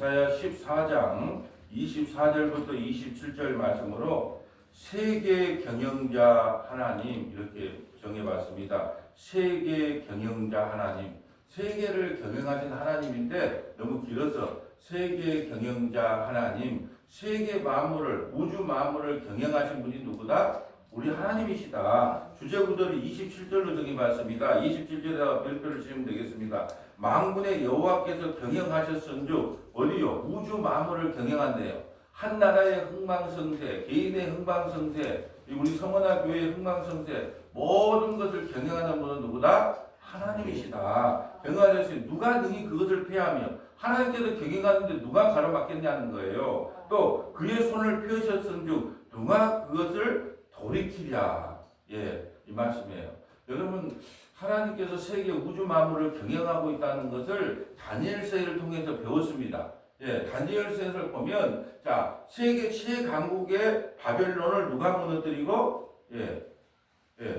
이사야 14장 24절부터 27절 말씀으로 세계 경영자 하나님 이렇게 정해봤습니다. 세계 경영자 하나님, 세계를 경영하신 하나님인데 너무 길어서 세계 경영자 하나님, 세계 만물을, 우주 만물을 경영하신 분이 누구다? 우리 하나님이시다. 주제구절을 27절로 정해봤습니다. 27절에다가 별표를 지으면 되겠습니다. 만군의 여호와께서 경영하셨은즉 어디요? 우주 만물을 경영한대요. 한 나라의 흥망성쇠, 개인의 흥망성쇠, 우리 성원아 교회의 흥망성쇠, 모든 것을 경영하는 분은 누구다? 하나님이시다. 경영하셨으니 누가 능히 그것을 폐하며 하나님께서 경영하는데 누가 가로막겠냐는 거예요. 또 그의 손을 펴셨은즉 누가 그것을 돌이키랴. 예, 이 말씀이에요. 여러분, 하나님께서 세계 우주 만물을 경영하고 있다는 것을 다니엘서를 통해서 배웠습니다. 예, 다니엘서를 보면 자, 세계 최강국의 바벨론을 누가 무너뜨리고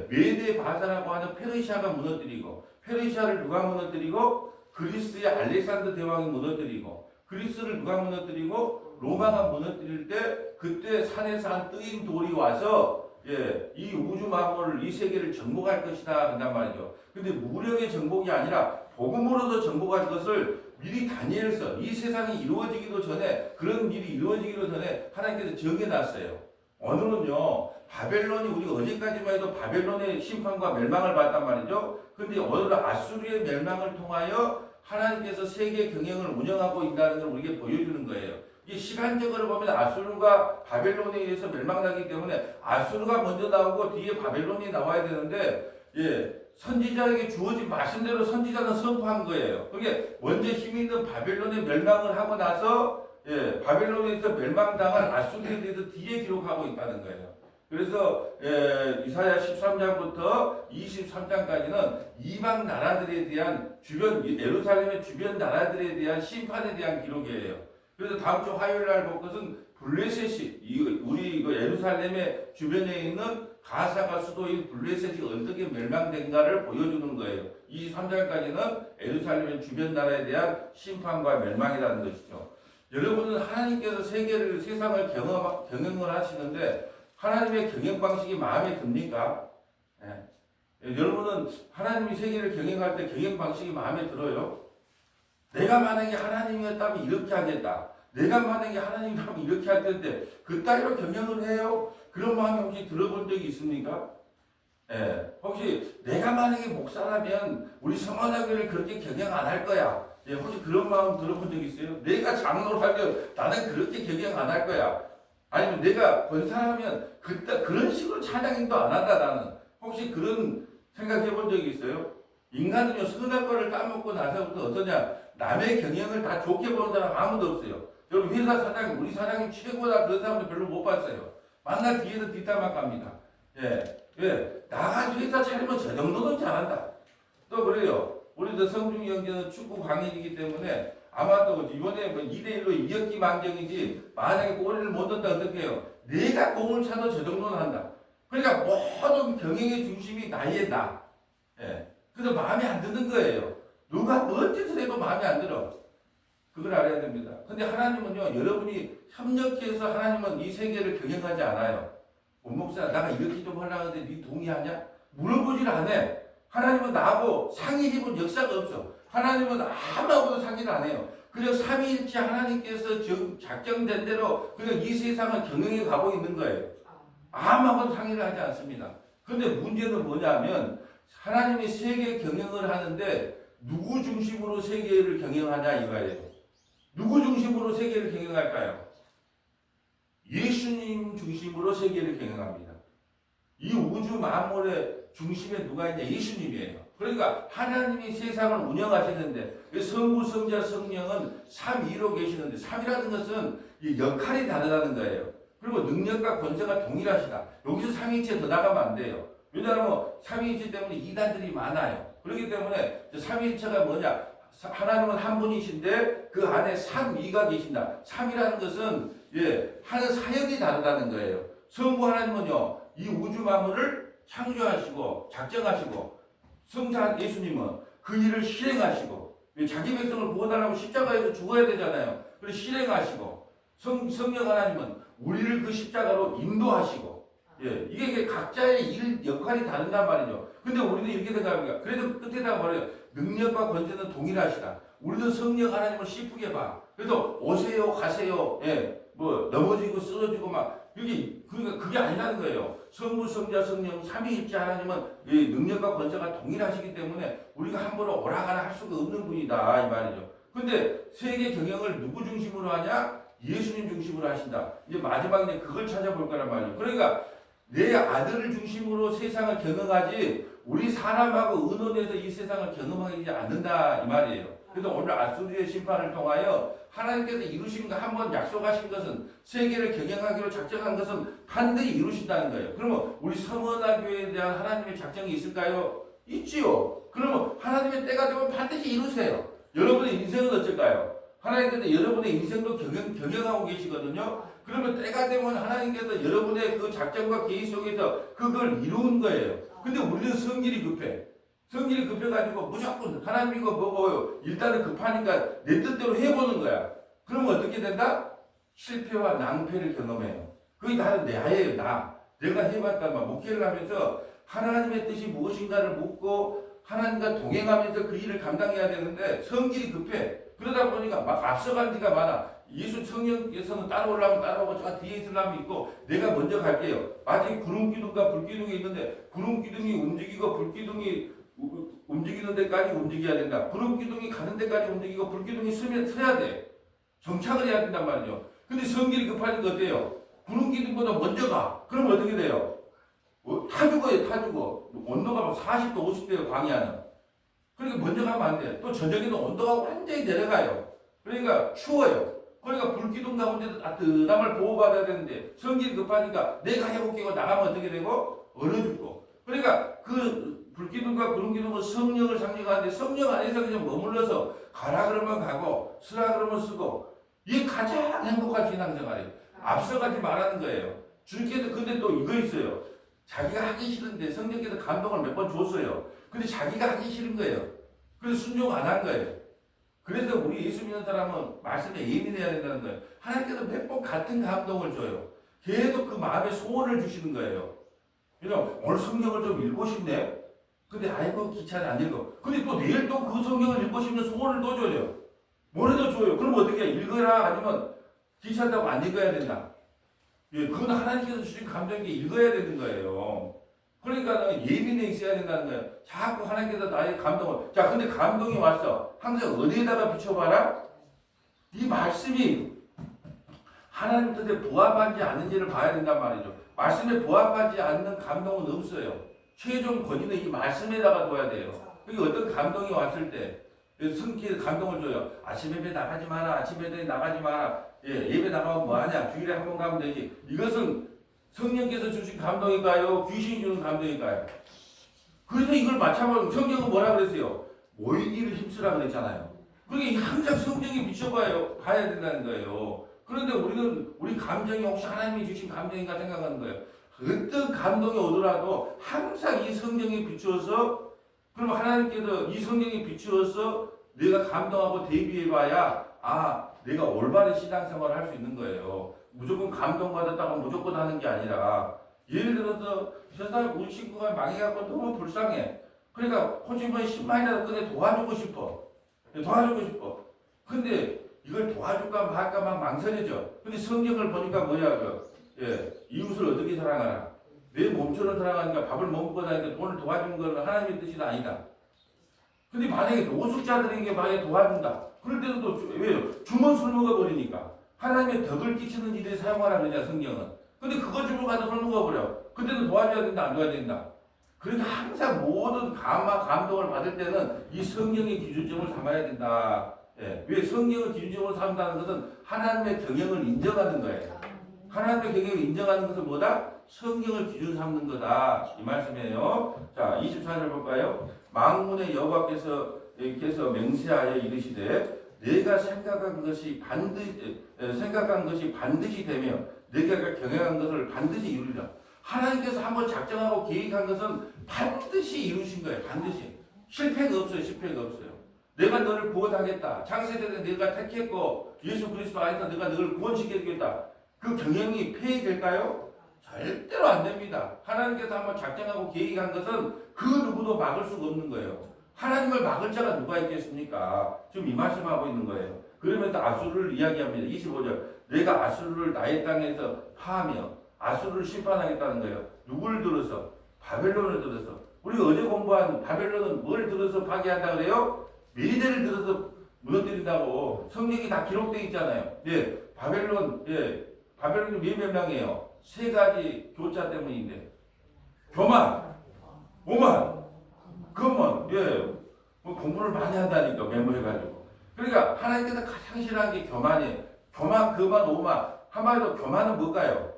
메데 바사라고 하는 페르시아가 무너뜨리고 페르시아를 누가 무너뜨리고 그리스의 알렉산더 대왕이 무너뜨리고 그리스를 누가 무너뜨리고 로마가 무너뜨릴 때 그때 산에서 한 뜨인 돌이 와서 이 우주 만물을 이 세계를 정복할 것이다 한단 말이죠. 근데 무력의 정복이 아니라 복음으로서 정복할 것을 미리 다니엘서 이 세상이 이루어지기도 전에 그런 일이 이루어지기도 전에 하나님께서 정해놨어요. 오늘은요 바벨론이 우리가 어제까지만 해도 바벨론의 심판과 멸망을 봤단 말이죠. 근데 오늘은 아수르의 멸망을 통하여 하나님께서 세계 경영을 운영하고 있다는 걸 우리에게 보여주는 거예요. 이 시간적으로 보면 아수르가 바벨론에 의해서 멸망하기 때문에 아수르가 먼저 나오고 뒤에 바벨론이 나와야 되는데 선지자에게 주어진 말씀대로 선지자는 선포한 거예요. 그게 먼저 힘 있는 바벨론의 멸망을 하고 나서 바벨론에서 멸망당한 아수르에 대해서 뒤에 기록하고 있다는 거예요. 그래서 이사야 13장부터 23장까지는 이방 나라들에 대한 주변 예루살렘의 주변 나라들에 대한 심판에 대한 기록이에요. 그래서 다음 주 화요일 날 볼 것은 블레셋이 우리 예루살렘의 주변에 있는 가사가 수도인 블레셋이 어떻게 멸망된가를 보여주는 거예요. 23장까지는 예루살렘의 주변 나라에 대한 심판과 멸망이라는 것이죠. 여러분은 하나님께서 세상을 경영을 하시는데 하나님의 경영 방식이 마음에 듭니까? 여러분은 하나님이 세계를 경영할 때 경영 방식이 마음에 들어요? 내가 만약에 하나님이었다면 이렇게 하겠다. 내가 만약에 하나님이라면 이렇게 할 텐데 그따위로 경영을 해요? 그런 마음이 혹시 들어본 적이 있습니까? 혹시 내가 만약에 목사라면 우리 성원학교를 그렇게 경영 안 할 거야. 혹시 그런 마음 들어본 적 있어요? 내가 장로라면 나는 그렇게 경영 안 할 거야. 아니면 내가 권사라면 그런 식으로 찬양인도 안 한다 나는. 혹시 그런 생각해 본 적이 있어요? 인간은요 선한 거를 따먹고 나서부터 어떠냐? 남의 경영을 다 좋게 보는 사람 아무도 없어요. 여러분 회사 사장님, 우리 사장님 최고다 그런 사람도 별로 못 봤어요. 만날 뒤에서 뒷담화 갑니다. 나가서 회사 차리면 저 정도는 잘한다. 또 그래요. 우리도 성중이 형제는 축구 광인이기 때문에 아마 또 이번에 2대1로 이겼기 망정이지 만약에 골을 못 넣는다 어떻게 해요? 내가 공을 차도 저 정도는 한다. 그러니까 모든 경영의 중심이 나의 나. 그래서 마음에 안 드는 거예요. 누가 뭔 짓을 해도 마음에 안 들어. 그걸 알아야 됩니다. 근데 하나님은요, 여러분이 협력해서 하나님은 이 세계를 경영하지 않아요. 목사, 나가 이렇게 좀 하려고 하는데 네 동의하냐? 물어보질 않아. 하나님은 나하고 상의해본 역사가 없어. 하나님은 아무하고도 상의를 안 해요. 그냥 삼위일체 하나님께서 작정된 대로 그냥 이 세상을 경영해 가고 있는 거예요. 아무하고도 상의를 하지 않습니다. 근데 문제는 뭐냐면 하나님이 세계 경영을 하는데 누구 중심으로 세계를 경영하냐 이거예요. 누구 중심으로 세계를 경영할까요? 예수님 중심으로 세계를 경영합니다. 이 우주 만물의 중심에 누가 있냐? 예수님이에요. 그러니까 하나님이 세상을 운영하시는데 성부, 성자, 성령은 삼위로 계시는데 삼위라는 것은 이 역할이 다르다는 거예요. 그리고 능력과 권세가 동일하시다. 여기서 삼위일체 더 나가면 안 돼요. 왜냐하면 삼위일체 때문에 이단들이 많아요. 그렇기 때문에 삼위일체가 뭐냐? 하나님은 한 분이신데 그 안에 삼위가 계신다. 삼위라는 것은 하는 사역이 다르다는 거예요. 성부 하나님은요 이 우주 만물을 창조하시고 작정하시고 성자 예수님은 그 일을 실행하시고 자기 백성을 구원하려면 십자가에서 죽어야 되잖아요. 그리고 실행하시고 성령 하나님은 우리를 그 십자가로 인도하시고 이게 각자의 일 역할이 다른단 말이죠. 근데 우리는 이렇게 생각합니다. 그래서 끝에다가 말해요. 능력과 권세는 동일하시다. 우리는 성령 하나님을 씨프게 봐. 그래서 오세요 가세요. 뭐 넘어지고 쓰러지고 막 그러니까 그게 아니라는 거예요. 성부 성자 성령 삼위일체 하나님은 이 능력과 권세가 동일하시기 때문에 우리가 함부로 오라가라 할 수가 없는 분이다 이 말이죠. 근데 세계 경영을 누구 중심으로 하냐? 예수님 중심으로 하신다. 이제 마지막에 그걸 찾아볼 거란 말이에요. 그러니까 내 아들을 중심으로 세상을 경영하지 우리 사람하고 의논해서 이 세상을 경험하지 않는다 이 말이에요. 그래서 오늘 아수르의 심판을 통하여 하나님께서 이루신 거 한번 약속하신 것은 세계를 경영하기로 작정한 것은 반드시 이루신다는 거예요. 그러면 우리 성원화교회에 대한 하나님의 작정이 있을까요? 있지요. 그러면 하나님의 때가 되면 반드시 이루세요. 여러분의 인생은 어쩔까요? 하나님께서 여러분의 인생도 경영하고 계시거든요. 그러면 때가 되면 하나님께서 여러분의 그 작정과 계획 속에서 그걸 이루는 거예요. 근데 우리는 성질이 급해. 성질이 급해가지고 무조건 하나님 이거 뭐고요. 일단은 급하니까 내 뜻대로 해보는 거야. 그러면 어떻게 된다? 실패와 낭패를 경험해요. 그게 다 나예요. 내가 해봤다만 목회를 하면서 하나님의 뜻이 무엇인가를 묻고 하나님과 동행하면서 그 일을 감당해야 되는데 성질이 급해. 그러다 보니까 막 앞서간 지가 많아. 예수 성령께서는 따라오려면 따라오고 제가 뒤에 있으려면 있고 내가 먼저 갈게요. 마치 구름기둥과 불기둥이 있는데 구름기둥이 움직이고 불기둥이 움직이는 데까지 움직여야 된다. 구름기둥이 가는 데까지 움직이고 불기둥이 서야 돼. 정착을 해야 된단 말이죠. 근데 성질이 급하니까 어때요? 구름기둥보다 먼저 가. 그럼 어떻게 돼요? 타 죽어. 온도가 막 40도, 50도예요, 광야는. 그러니까 먼저 가면 안 돼. 또 저녁에는 온도가 완전히 내려가요. 그러니까 추워요. 그러니까 불기둥 가운데도 따뜻함을 보호받아야 되는데 성질이 급하니까 내가 해볼게 하고 나가면 어떻게 되고? 얼어 죽고. 그러니까 그 불기둥과 구름기둥은 성령을 상징하는데 성령 안에서 그냥 머물러서 가라 그러면 가고 쓰라 그러면 쓰고 이게 가장 행복한 신앙생활이에요. 앞서가지 말라는 거예요. 주님께서 근데 또 이거 있어요. 자기가 하기 싫은데 성령께서 감동을 몇 번 줬어요. 근데 자기가 하기 싫은 거예요. 그래서 순종 안 한 거예요. 그래서 우리 예수 믿는 사람은 말씀에 예민해야 된다는 거예요. 하나님께서 몇 번 같은 감동을 줘요. 계속 그 마음에 소원을 주시는 거예요. 그냥 오늘 성경을 좀 읽고 싶네. 근데 아이고 귀찮아 안 읽어. 근데 또 내일 또 그 성경을 읽고 싶는 소원을 또 줘요. 뭐라도 줘요. 그럼 어떻게 읽어라 아니면 귀찮다고 안 읽어야 된다. 그건 하나님께서 주신 감정이 읽어야 되는 거예요. 그러니까 예민해 있어야 된다는 거예요. 자꾸 하나님께서 나의 감동을. 자, 근데 감동이 왔어. 항상 어디에다가 비춰봐라? 이 말씀이 하나님 뜻에 부합하지 않는지를 봐야 된단 말이죠. 말씀에 부합하지 않는 감동은 없어요. 최종 권위는 이 말씀에다가 둬야 돼요. 그게 어떤 감동이 왔을 때 성기에 감동을 줘요. 아침 예배 나가지 마라. 아침 예배 나가지 마라. 예배 나가면 뭐하냐. 주일에 한 번 가면 되지. 이것은 성령께서 주신 감동일까요? 귀신이 주는 감동일까요? 그래서 이걸 맞춰보면 성경은 뭐라 그랬어요? 모이기를 힘쓰라 그랬잖아요. 그러니까 항상 성경에 봐야 된다는 거예요. 그런데 우리는 우리 감정이 혹시 하나님이 주신 감정인가 생각하는 거예요. 어떤 감동이 오더라도 항상 이 성경에 비추어서 그럼 하나님께서 이 성경에 비추어서 내가 감동하고 대비해봐야 내가 올바른 신앙생활을 할 수 있는 거예요. 무조건 감동받았다고 무조건 하는 게 아니라 예를 들어서 저 사람 우리 친구가 망해갖고 너무 불쌍해. 그러니까 호주머니 10만이라도 꺼내 도와주고 싶어. 근데 이걸 도와줄까 말까 막 망설여져. 근데 성경을 보니까 뭐냐고요. 이웃을 어떻게 사랑하라. 내 몸처럼 사랑하니까 밥을 못 먹고 다니는데 돈을 도와주는 건 하나님의 뜻이 아니다. 근데 만약에 노숙자들에게 만약에 도와준다. 그럴 때도 왜요? 주면 술 먹어버리니까. 하나님의 덕을 끼치는 일에 사용하라 그러냐 성경은. 근데 그거 주고 가서 술 먹어버려. 그때도 도와줘야 된다 안 도와야 된다. 그러니까 항상 모든 감동을 받을 때는 이 성경의 기준점을 삼아야 된다. 왜 성경을 기준점으로 삼는다는 것은 하나님의 경영을 인정하는 거예요. 하나님의 경영을 인정하는 것은 뭐다? 성경을 기준 삼는 거다. 이 말씀이에요. 자, 24절 볼까요? 만군의 여호와께서 맹세하여 이르시되 내가 생각한 것이 반드시 되며 내가 경영한 것을 반드시 이루리라. 하나님께서 한번 작정하고 계획한 것은 반드시 이루신 거예요. 반드시. 실패가 없어요. 내가 너를 구원하겠다. 창세전에 내가 택했고 예수 그리스도 안에서 내가 너를 구원시켜주겠다. 그 경영이 폐해될까요? 절대로 안 됩니다. 하나님께서 한번 작정하고 계획한 것은 그 누구도 막을 수가 없는 거예요. 하나님을 막을 자가 누가 있겠습니까? 지금 이 말씀하고 있는 거예요. 그러면서 아수르를 이야기합니다. 25절. 내가 아수르를 나의 땅에서 파하며 아수르를 심판하겠다는 거예요. 누구를 들어서? 바벨론을 들어서. 우리가 어제 공부한 바벨론은 뭘 들어서 파괴한다 그래요? 메대를 들어서 무너뜨린다고 성경이 다 기록되어 있잖아요. 예, 바벨론이 몇 명이에요? 세 가지 교자 때문인데. 교만, 오만, 그만, 뭐 공부를 많이 한다니까, 메모해가지고. 그러니까 하나님께서 가장 싫어하는 게 교만이에요. 교만, 거만, 오만. 한마디로 교만은 뭘까요?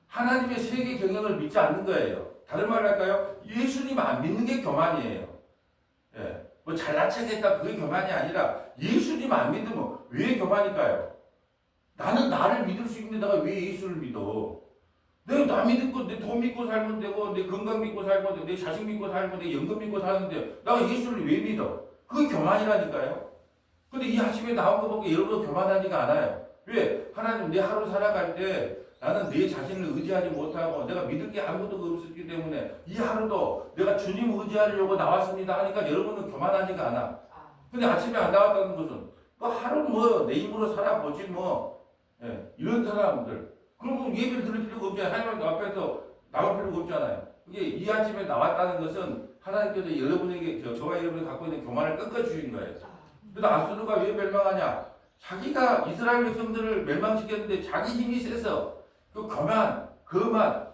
하나님의 세계 경영을 믿지 않는 거예요. 다른 말로 할까요? 예수님 안 믿는 게 교만이에요. 예. 뭐 잘난 척했다 그게 교만이 아니라 예수님 안 믿으면 왜 교만일까요? 나는 나를 믿을 수 있는 내가 왜 예수를 믿어? 내가 나 믿고 내 돈 믿고 살면 되고 내 건강 믿고 살면 되고 내 자식 믿고 살면 내 연금 믿고 사는데 내가 예수를 왜 믿어? 그게 교만이라니까요. 근데 이 아침에 나온 거 보고 여러분 교만하지가 않아요. 왜? 하나님 내 하루 살아갈 때 나는 내 자신을 의지하지 못하고 내가 믿을 게 아무것도 없었기 때문에 이 하루도 내가 주님 의지하려고 나왔습니다 하니까 여러분은 교만하지가 않아. 근데 아침에 안 나왔다는 것은 뭐 하루 뭐 내 힘으로 살아보지 뭐 이런 사람들 그러면 예배를 드릴 필요가 없잖아요. 하나님 앞에서 나올 필요가 없잖아요. 그게 이 아침에 나왔다는 것은 하나님께서 여러분에게 저와 여러분이 갖고 있는 교만을 꺾어주신 거예요. 그래서 아수르가 왜 멸망하냐? 자기가 이스라엘 백성들을 멸망시켰는데 자기 힘이 세서 그 거만,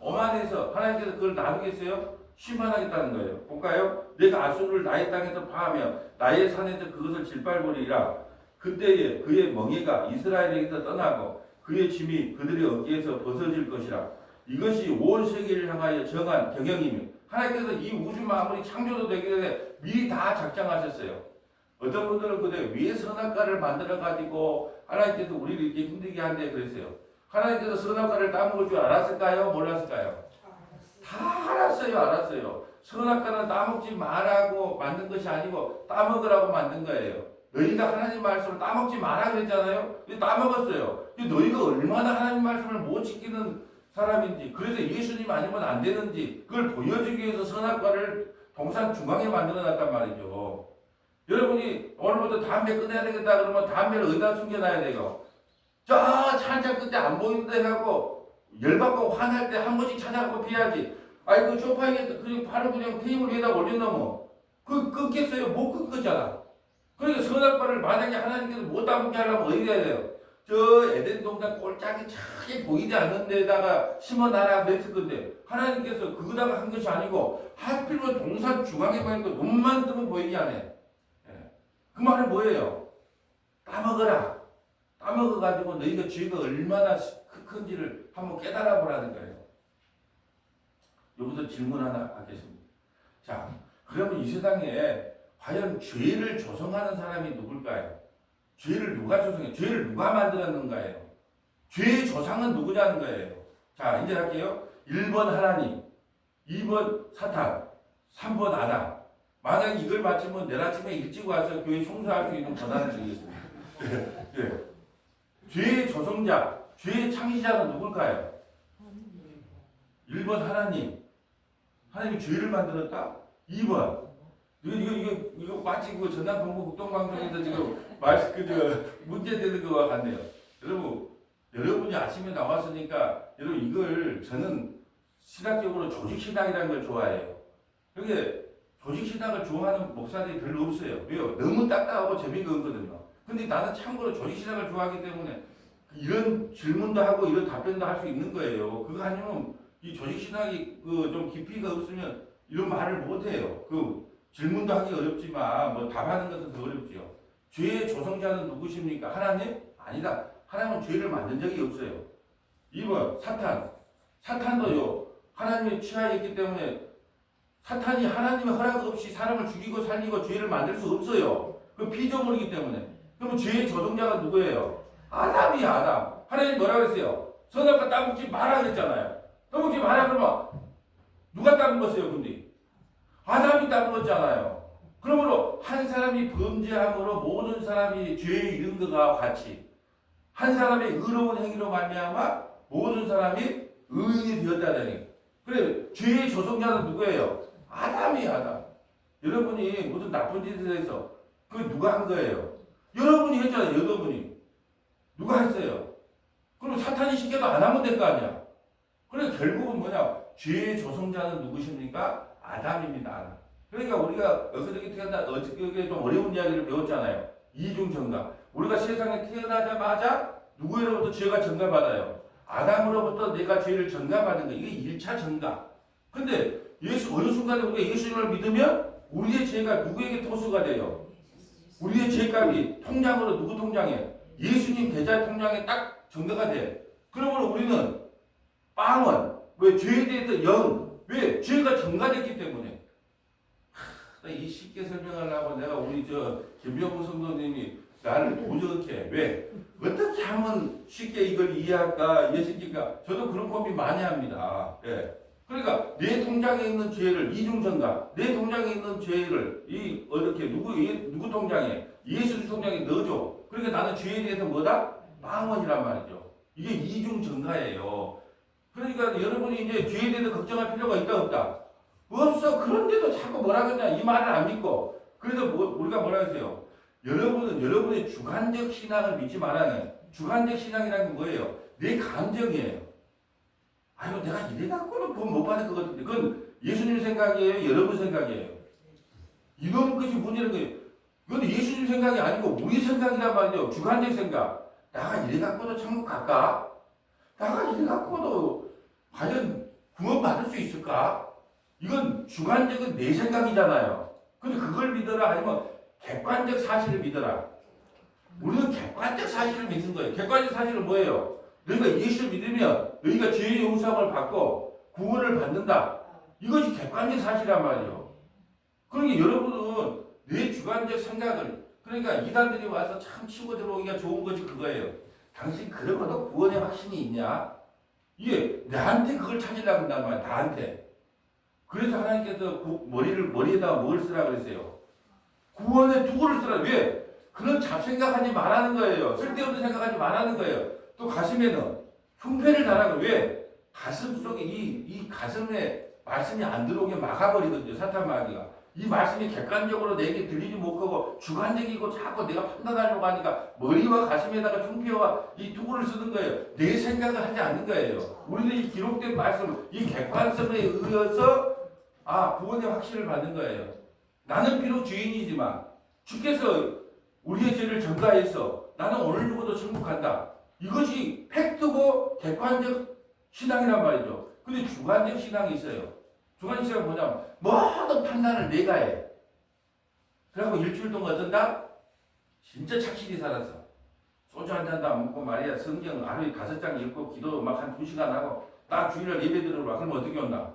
오만해서 하나님께서 그걸 놔두겠어요? 심판하겠다는 거예요. 볼까요? 내가 아수르를 나의 땅에서 파하며 나의 산에서 그것을 질발보리라. 그때에 그의 멍에가 이스라엘에게서 떠나고 그의 짐이 그들의 어깨에서 벗어질 것이라. 이것이 온 세계를 향하여 정한 경영이며 하나님께서 이 우주 만물이 창조도 되기 전에 미리 다 작정하셨어요. 어떤 분들은 그래 왜 선악과를 만들어가지고 하나님께서 우리를 이렇게 힘들게 한대 그랬어요. 하나님께서 선악과를 따먹을 줄 알았을까요? 몰랐을까요? 다 알았어요. 선악과는 따먹지 말라고 만든 것이 아니고 따먹으라고 만든 거예요. 너희가 하나님 말씀을 따먹지 마라 그랬잖아요. 근데 따먹었어요. 근데 너희가 얼마나 하나님 말씀을 못 지키는 사람인지 그래서 예수님 아니면 안 되는지 그걸 보여주기 위해서 선악과를 동산 중앙에 만들어놨단 말이죠. 여러분이 오늘부터 담배 끊어야 되겠다 그러면 담배를 어디다 숨겨놔야 돼요? 저 찬장 끝에 안 보이는데 해갖고 열받고 화날 때 한 번씩 찾아갖고 피해야지. 아이 그 소파에 그냥 바로 그냥 테이블 위에다 올려놓으면 그 끊겠어요? 못 끊겠잖아. 그러니까 선악과를 만약에 하나님께서 못 따먹게 하려면 어디 해야 돼요? 저 에덴 동산 꼴짝이 차게 보이지 않는 데다가 심어놔라 그랬을 건데 하나님께서 그거다가 한 것이 아니고 하필이면 동산 중앙에 보니까 눈만 뜨면 보이게 하네. 그 말은 뭐예요? 따먹어라. 따먹어가지고 너희가 죄가 얼마나 큰지를 한번 깨달아 보라는 거예요. 여기서 질문 하나 하겠습니다. 자, 그러면 이 세상에 과연 죄를 조성하는 사람이 누굴까요? 죄를 누가 조성해? 죄를 누가 만들었는가예요? 죄의 조상은 누구냐는 거예요. 자, 이제 할게요. 1번 하나님, 2번 사탄, 3번 아담. 만약 이걸 맞추면 내일 아침에 일찍 와서 교회 청소할 수 있는 권한을 드리겠습니다. 예. 죄의 조성자, 죄의 창시자는 누굴까요? 1번 하나님. 하나님이 죄를 만들었다? 2번. 이거 마치 그 전남 동부 국동방송에서 지금 문제되는 거와 같네요. 여러분이 아침에 나왔으니까 여러분 이걸 저는 신학적으로 조직신학이라는 걸 좋아해요. 그게 조직신학을 좋아하는 목사들이 별로 없어요. 왜요? 너무 딱딱하고 재미가 없거든요. 근데 나는 참고로 조직신학을 좋아하기 때문에 이런 질문도 하고 이런 답변도 할 수 있는 거예요. 그거 아니면 이 조직신학이 좀 깊이가 없으면 이런 말을 못해요. 질문도 하기 어렵지만 뭐 답하는 것은 더 어렵죠. 죄의 조성자는 누구십니까? 하나님? 아니다. 하나님은 죄를 만든 적이 없어요. 2번 사탄. 사탄도요. 하나님의 치하에 있기 때문에 사탄이 하나님의 허락 없이 사람을 죽이고 살리고 죄를 만들 수 없어요. 그 피조물이기 때문에. 그러면 죄의 조성자가 누구예요? 아담이야, 아담. 하나님 뭐라 그랬어요? 선악과 따먹지 마라 그랬잖아요. 따먹지 마라 그러면 누가 따먹었어요, 근데? 아담이 따먹었잖아요. 그러므로 한 사람이 범죄함으로 모든 사람이 죄에 이른 것과 같이 한 사람의 의로운 행위로 말미암아 모든 사람이 의인이 되었다더니 그래 죄의 조성자는 누구예요? 아담이에요. 아담. 여러분이 무슨 나쁜 짓을 해서 그 누가 한 거예요? 여러분이 했잖아요. 여러분이 누가 했어요? 그럼 사탄이 시켜도 안 하면 될 거 아니야. 그래 결국은 뭐냐? 죄의 조성자는 누구십니까? 아담입니다. 아담. 그러니까 우리가 어저께 좀 어려운 이야기를 배웠잖아요. 이중정가. 우리가 세상에 태어나자마자 누구로부터 죄가 전가받아요? 아담으로부터 내가 죄를 전가받은 거. 이게 1차 전가. 근데 어느 순간에 우리가 예수님을 믿으면 우리의 죄가 누구에게 토수가 돼요? 우리의 죄값이 통장으로 누구 통장에? 예수님 계좌 통장에 딱 전가가 돼. 그러므로 우리는 빵원. 왜? 죄에 대해서 0. 왜? 죄가 전가됐기 때문에. 이 쉽게 설명하려고 내가 우리 김병호 성도님이 나를 도저히 왜? 어떻게 하면 쉽게 이걸 이해할까? 이해시킬까? 저도 그런 고민 많이 합니다. 예. 그러니까 내 통장에 있는 죄를 이중전가, 내 통장에 있는 죄를 어떻게 누구 통장에? 예수 통장에 넣어줘. 그러니까 나는 죄에 대해서 뭐다? 빵원이란 말이죠. 이게 이중전가예요. 그러니까 여러분이 이제 죄에 대해서 걱정할 필요가 있다 없다? 없어. 그런데도 자꾸 뭐라 그러냐 이 말을 안 믿고. 그래서 우리가 뭐라 했어요? 여러분은 여러분의 주관적 신앙을 믿지 말아요. 주관적 신앙이라는 게 뭐예요? 내 감정이에요. 아유 내가 이래갖고는 구원 못 받을 것 같은데 그건 예수님 생각이에요? 여러분 생각이에요? 이런 것이 문제는 거예요. 그건 예수님 생각이 아니고 우리 생각이란 말이죠. 주관적 생각. 나가 이래갖고도 천국 갈까? 나가 이래갖고도 과연 구원 받을 수 있을까? 이건 주관적인 내 생각이잖아요. 근데 그걸 믿어라 아니면 객관적 사실을 믿어라. 우리는 객관적 사실을 믿는 거예요. 객관적 사실은 뭐예요? 너희가 예수를 믿으면 너희가 죄의 용서함을 받고 구원을 받는다. 이것이 객관적 사실이란 말이에요. 그러니까 여러분은 내 주관적 생각을 그러니까 이단들이 와서 참 치고 들어오기가 좋은 것이 그거예요. 당신 그러고도 구원의 확신이 있냐? 이게 나한테 그걸 찾으려고 한단 말이야. 나한테. 그래서 하나님께서 머리에다가 뭘 쓰라 그랬어요? 구원의 투구를 쓰라. 왜? 그런 잡생각하지 말라는 거예요. 쓸데없는 생각하지 말라는 거예요. 또 가슴에는 흉패를 달라고. 왜? 가슴 속에 이 가슴에 말씀이 안 들어오게 막아버리거든요. 사탄 마귀가. 이 말씀이 객관적으로 내게 들리지 못하고 주관적이고 자꾸 내가 판단하려고 하니까 머리와 가슴에다가 흉패와 이 투구를 쓰는 거예요. 내 생각을 하지 않는 거예요. 우리는 이 기록된 말씀, 이 객관성에 의해서 구원의 확신을 받는 거예요. 나는 비록 죄인이지만 주께서 우리의 죄를 전가해서 나는 오늘 죽어도 천국 간다. 이것이 팩트고 객관적 신앙이란 말이죠. 근데 주관적 신앙이 있어요. 주관적 신앙은 뭐냐면 모든 판단을 내가 해. 그래갖고 일주일 동안 어쩐다? 진짜 착실히 살았어. 소주 한 잔도 안 먹고 말이야. 성경 하루에 5장 읽고 기도 막 한 2시간 하고 딱 주일날 예배 들으러 와. 그럼 어떻게 온다?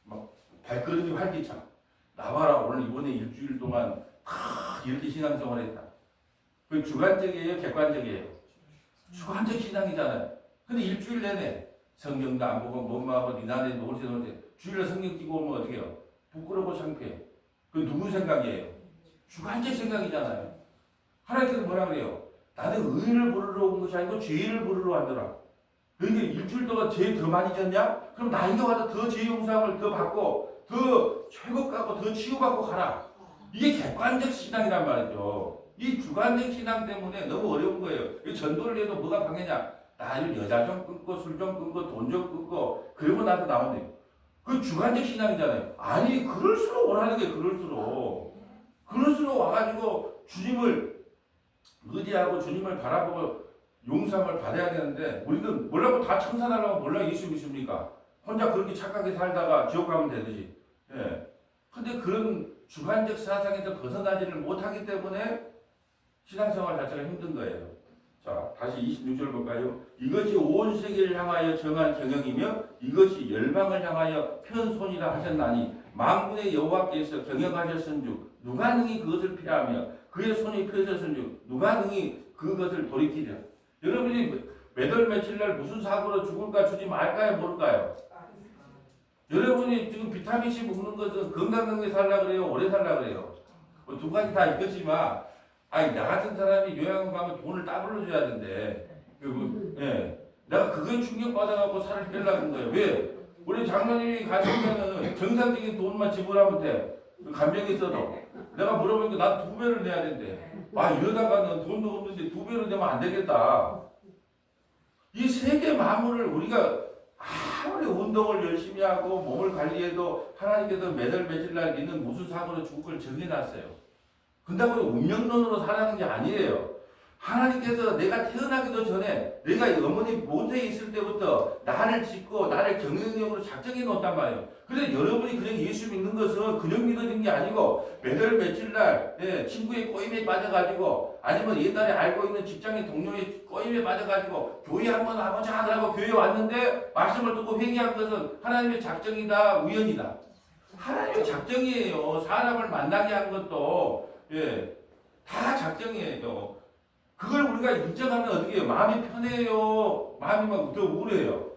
막 발걸음이 활기차. 나와라. 오늘 이번에 일주일 동안 이렇게 신앙생활 했다. 그 주관적이에요? 객관적이에요? 주관적 신앙이잖아요. 근데 일주일 내내 성경도 안 보고 몸하고 니나네 놀세 주일날 성경 끼고 오면 어떻게 해요? 부끄럽고 창피해. 그 누구 생각이에요? 주관적 생각이잖아요. 하나님께서 뭐라 그래요? 나는 의인을 부르러 온 것이 아니고 죄인을 부르러 왔더라. 너희들 일주일 동안 죄 더 많이 졌냐? 그럼 나에게 와서 더 죄 용서함을 더 받고 더 회복하고 더 치유받고 가라. 이게 객관적 신앙이란 말이죠. 이 주관적 신앙 때문에 너무 어려운 거예요. 전도를 해도 뭐가 방해냐? 나 여자 좀 끊고 술 좀 끊고 돈 좀 끊고 그러고 나서 나온대요. 그 주관적 신앙이잖아요. 아니 그럴수록 오라는 게 그럴수록 와가지고 주님을 의지하고 주님을 바라보고 용서함을 받아야 되는데 우리는 뭐라고 다 청산하려고 몰라 예수 믿습니까? 혼자 그렇게 착하게 살다가 지옥 가면 되듯이. 예. 근데 그런 주관적 사상에서 벗어나지를 못하기 때문에 신앙생활 자체가 힘든 거예요. 자, 다시 26절 볼까요? 이것이 온 세계를 향하여 정한 경영이며 이것이 열방을 향하여 편손이라 하셨나니 만군의 여호와께서 경영하셨은즉 누가 능히 그것을 피하며 그의 손이 펴졌은즉 누가 능히 그것을 돌이키랴. 여러분이 몇월 며칠날 무슨 사고로 죽을까 주지 말까요 모를까요? 여러분이 지금 비타민C 먹는 것은 건강하게 살라 그래요? 오래 살라 그래요? 뭐 두 가지 다 있겠지만, 아니 나 같은 사람이 요양원 가면 돈을 따블로 줘야 된대. 예. 내가 그거에 충격받아갖고 살을 빼려는 거예요. 왜? 우리 장로님이 가시면은 정상적인 돈만 지불하면 돼. 그 간병이 있어도. 내가 물어보니까 난 2배를 내야 된대. 아, 이러다가는 돈도 없는데 2배로 내면 안 되겠다. 이 세계 만물을 우리가 아무리 운동을 열심히 하고 몸을 관리해도 하나님께서 매달 며칠 날 니는 무슨 사고로 죽을 걸 정해놨어요. 근다고 운명론으로 살아가는 게 아니에요. 하나님께서 내가 태어나기도 전에 내가 어머니 모태에 있을 때부터 나를 짓고 나를 경영용으로 작정해 놓았단 말이에요. 그래서 여러분이 그냥 예수 믿는 것은 그냥 믿어진 게 아니고 매달 며칠 날 친구의 꼬임에 빠져가지고 아니면 옛날에 알고 있는 직장의 동료의 꼬임에 빠져가지고 교회 한번 와보자 하더라고 교회에 왔는데 말씀을 듣고 회개한 것은 하나님의 작정이다 우연이다. 하나님의 작정이에요. 사람을 만나게 한 것도 다 작정이에요. 그걸 우리가 인정하면 어떻게 해요? 마음이 편해요? 마음이 막 더 우울해요?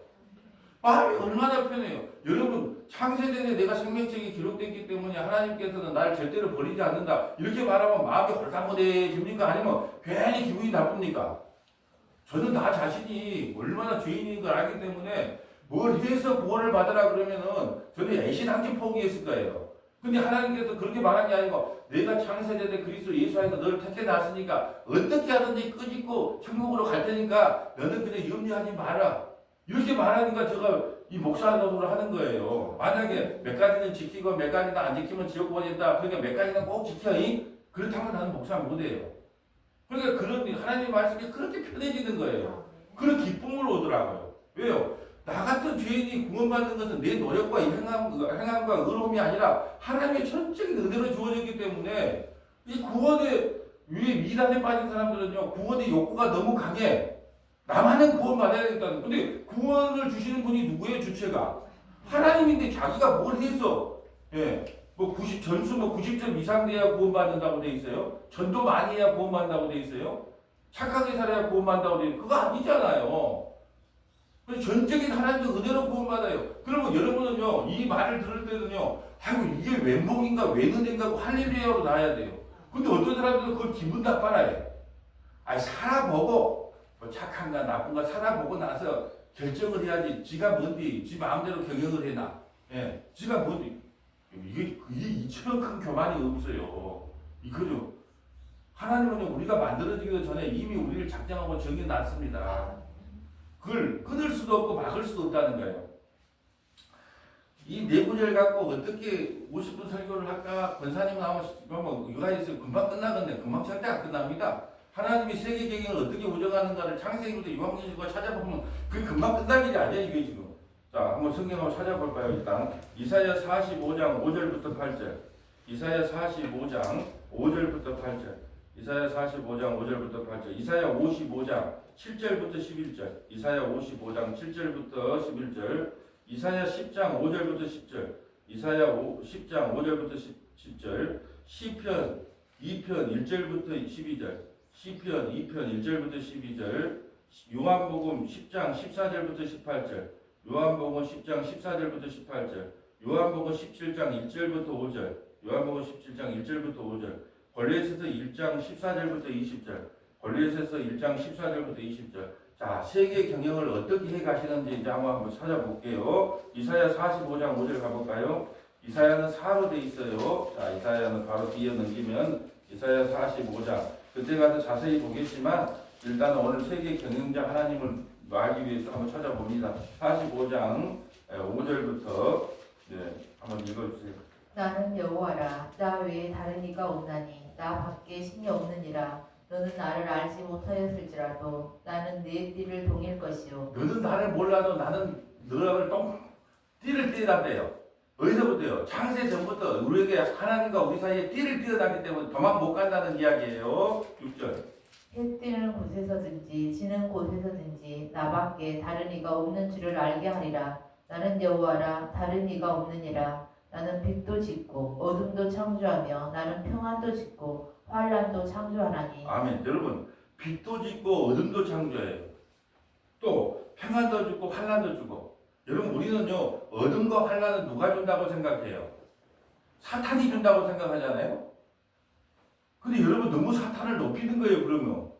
마음이 얼마나 편해요? 여러분, 창세전에 내가 생명책이 기록됐기 때문에 하나님께서는 나를 절대로 버리지 않는다. 이렇게 말하면 마음이 홀가분해집니까? 아니면 괜히 기분이 나쁩니까? 저는 나 자신이 얼마나 죄인인 걸 알기 때문에 뭘 해서 구원을 받으라 그러면은 저는 애신한게 포기했을 거예요. 근데 하나님께서 그렇게 말한 게 아니고 내가 창세전에 그리스도 예수 안에서 너를 택해놨으니까 어떻게 하든지 끄집고 천국으로 갈 테니까 너는 그냥 염려하지 마라. 이렇게 말하니까 제가 이 목사 노릇을 하는 거예요. 만약에 몇 가지는 지키고 몇 가지는 안 지키면 지옥 보낸다. 그러니까 몇 가지는 꼭 지켜. 그렇다면 나는 목사 못해요. 그러니까 그런 하나님 말씀이 그렇게 편해지는 거예요. 그런 기쁨을 오더라고요. 왜요? 나 같은 죄인이 구원받는 것은 내 노력과 행함과 의로움이 아니라 하나님의 전적인 은혜로 주어졌기 때문에 이 구원의 위에 미단에 빠진 사람들은요 구원의 욕구가 너무 강해. 나만은 구원받아야 되겠다는. 근데 구원을 주시는 분이 누구예요? 주체가 하나님인데 자기가 뭘 했어? 뭐 90점 이상 돼야 구원받는다고 돼 있어요? 전도 많이 해야 구원받는다고 돼 있어요? 착하게 살아야 구원받는다고 돼 있어요? 그거 아니잖아요. 전적인 하나님의 은혜로 구원받아요. 그러면 여러분은요, 이 말을 들을 때는요, 아이고, 이게 왼복인가, 왼은혜인가 하고 할렐루야로 나야 돼요. 근데 어떤 사람들은 그걸 기분 나빠라해. 아니, 살아보고, 뭐 착한가, 나쁜가 살아보고 나서 결정을 해야지. 지가 뭔지, 지 마음대로 경영을 해놔. 지가 뭔지. 이게 이처럼 큰 교만이 없어요. 이거죠. 하나님은 우리가 만들어지기 전에 이미 우리를 작정하고 정해놨습니다. 그걸 끊을 수도 없고 막을 수도 없다는 거예요. 이 네 구절 갖고 어떻게 50분 설교를 할까? 권사님 나오면 이거 있으면 금방 끝나겠네. 금방 절대 안 끝납니다. 하나님이 세계 경영을 어떻게 우정하는가를 창세기부터 요한계시록 찾아보면 그게 금방 끝날 일이 아니야 이게 지금. 자, 한번 성경 한번 찾아볼까요? 일단 이사야 45장 5절부터 8절. 이사야 45장 5절부터 8절. 이사야 45장 5절부터 8절. 이사야 55장 7절부터 11절. 이사야 55장 7절부터 11절. 이사야 10장 5절부터 10절. 이사야 10장 5절부터 10절. 시편 2편 1절부터 12절. 시편 2편 1절부터 12절. 요한복음 10장 14절부터 18절. 요한복음 10장 14절부터 18절. 요한복음 17장 1절부터 5절. 요한복음 17장 1절부터 5절. 골로새서 1장 14절부터 20절. 골로새서 1장 14절부터 20절. 자, 세계 경영을 어떻게 해 가시는지 이제 한번 찾아볼게요. 이사야 45장 5절 가볼까요? 이사야는 4로 돼 있어요. 자, 이사야는 바로 뒤에 넘기면 이사야 45장. 그때 가서 자세히 보겠지만 일단 오늘 세계 경영자 하나님을 알기 위해서 한번 찾아봅니다. 45장 5절부터 한번 읽어주세요. 나는 여호와라. 나 외에 다른 이가 없나니 나 밖에 신이 없느니라. 너는 나를 알지 못하였을지라도 나는 네 띠를 동일 것이요. 너는 나를 몰라도 나는 너를 띠를 띠다대요. 어디서부터요? 창세 전부터 우리에게 하나님과 우리 사이에 띠를 띠어놨기 때문에 도망 못 간다는 이야기예요. 6절. 해 뜨는 곳에서든지 지는 곳에서든지 나밖에 다른 이가 없는 줄을 알게 하리라. 나는 여호와라. 다른 이가 없느니라. 나는 빛도 짓고 어둠도 창조하며 나는 평안도 짓고 환란도 창조하나니. 아멘. 여러분, 빛도 짓고 어둠도 창조해요. 또 평안도 주고 환란도 주고. 여러분, 우리는요 어둠과 환란은 누가 준다고 생각해요? 사탄이 준다고 생각하잖아요. 근데 여러분 너무 사탄을 높이는 거예요. 그러면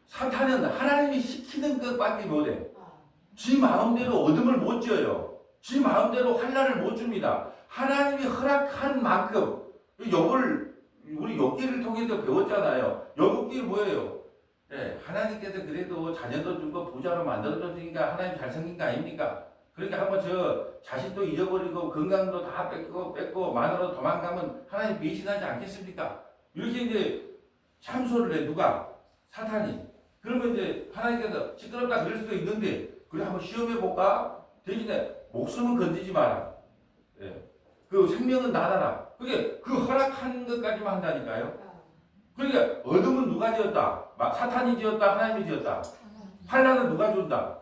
사탄은 하나님이 시키는 것밖에 못해. 지 마음대로 어둠을 못 지어요. 지 마음대로 환난을 못 줍니다. 하나님이 허락한 만큼 욥을 우리 욥기를 통해서 배웠잖아요. 욥기 뭐예요? 네, 하나님께서 그래도 자녀도 주고 부자로 만들어줬으니까 하나님 잘생긴 거 아닙니까? 그러니까 한번 저 자신도 잊어버리고 건강도 다 뺏고 마누라 도망가면 하나님 배신하지 않겠습니까? 이렇게 이제 참소를 해. 누가? 사탄이. 그러면 이제 하나님께서 시끄럽다 그럴 수도 있는데 그래 한번 시험해 볼까? 대신에 목숨은 건지지 마라. 예. 그 생명은 나눠라. 그게 그 허락한 것까지만 한다니까요. 그러니까 어둠은 누가 지었다? 사탄이 지었다? 하나님이 지었다? 환난은 누가 준다?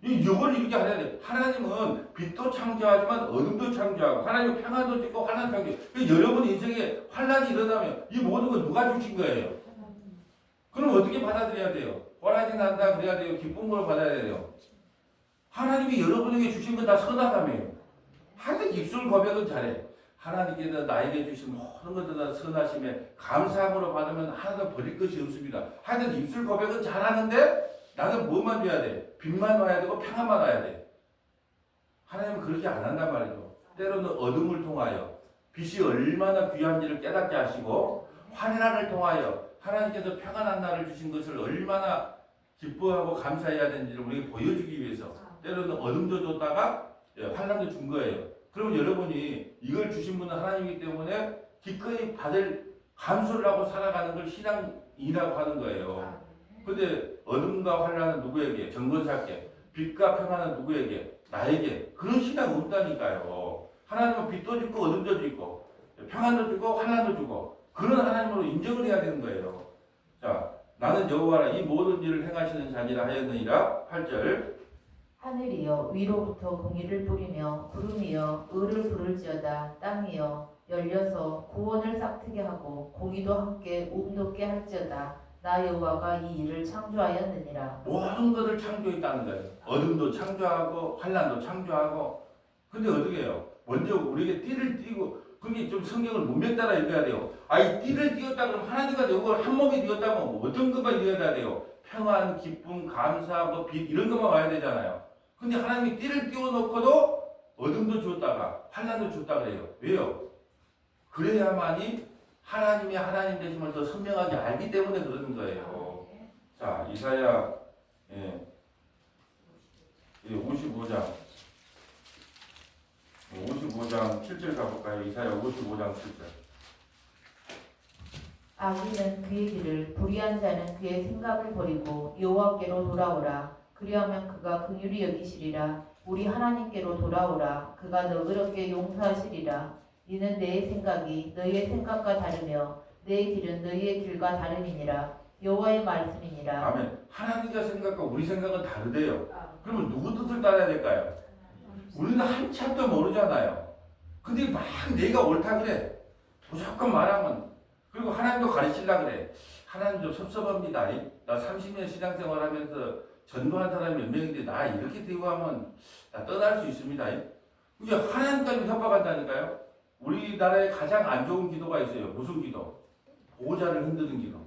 이걸 이렇게 해야 돼. 하나님은 빛도 창조하지만 어둠도 창조하고 하나님은 평안도 짓고 환난 창조. 여러분 인생에 환난이 일어나면 이 모든 걸 누가 주신 거예요? 그럼 어떻게 받아들여야 돼요? 호라지 난다 그래야 돼요? 기쁜 걸 받아야 돼요? 하나님이 여러분에게 주신 건 다 선하다며요. 하여튼 입술 고백은 잘해. 하나님께서 나에게 주신 모든 것들 다 선하심에 감사함으로 받으면 하나도 버릴 것이 없습니다. 하여튼 입술 고백은 잘하는데 나는 뭐만 줘야 돼? 빛만 와야 되고 평안만 와야 돼. 하나님은 그렇게 안 한단 말이죠. 때로는 어둠을 통하여 빛이 얼마나 귀한지를 깨닫게 하시고 환난을 통하여 하나님께서 평안한 날을 주신 것을 얼마나 기뻐하고 감사해야 되는지를 우리에게 보여주기 위해서 때로는 어둠도 줬다가 환난도 준 거예요. 그러면 여러분이 이걸 주신 분은 하나님이기 때문에 기꺼이 받을 감수를 하고 살아가는 걸 신앙이라고 하는 거예요. 근데 어둠과 환난은 누구에게? 정권사께. 빛과 평안은 누구에게? 나에게. 그런 신앙 없다니까요. 하나님은 빛도 주고 어둠도 주고 평안도 주고 환난도 주고 그런 하나님으로 인정을 해야 되는 거예요. 자, 나는 여호와라 이 모든 일을 행하시는 자니라 하였느니라. 8절. 하늘이여 위로부터 공의를 뿌리며 구름이여 의를 부를지어다. 땅이여 열려서 구원을 싹트게 하고 공의도 함께 움돋게 할지어다. 나 여호와가 이 일을 창조하였느니라. 모든 것을 창조했다는 거예요. 어둠도 창조하고 환난도 창조하고. 근데 어떻게 해요? 먼저 우리에게 띠를 띠고 그게 좀 성경을 문맥 따라 읽어야 돼요. 이 띠를 띄었다 그러면 하나님과 이걸 한 몸에 띄었다면 어떤 것만 이어야 돼요? 평안, 기쁨, 감사, 빛 이런 것만 와야 되잖아요. 근데 하나님이 띠를 띄워놓고도 어둠도 줬다가 환난도 줬다 그래요. 왜요? 그래야만이 하나님이 하나님 되심을 더 선명하게 알기 때문에 그러는 거예요. 자, 이사야 55장 7절 가볼까요? 이사야 55장 7절. 악인은 그의 길을 불의한 자는 그의 생각을 버리고 여호와께로 돌아오라. 그리하면 그가 긍휼히 여기시리라. 우리 하나님께로 돌아오라. 그가 너그럽게 용서하시리라. 이는 내 생각이 너희의 생각과 다르며 내 길은 너희의 길과 다름이니라. 여호와의 말씀이니라. 아멘. 하나님과 생각과 우리 생각은 다르대요. 그러면 누구 뜻을 따라야 될까요? 우리는 한참도 모르잖아요. 근데 막 내가 옳다 그래. 무조건 말하면. 그리고 하나님도 가르치려고 그래. 하나님 좀 섭섭합니다. 나 30년 신앙생활 하면서 전도한 사람이 몇 명인데 나 이렇게 대우하면 나 떠날 수 있습니다. 이게 하나님까지 협박한다니까요. 우리나라에 가장 안 좋은 기도가 있어요. 무슨 기도? 보호자를 흔드는 기도.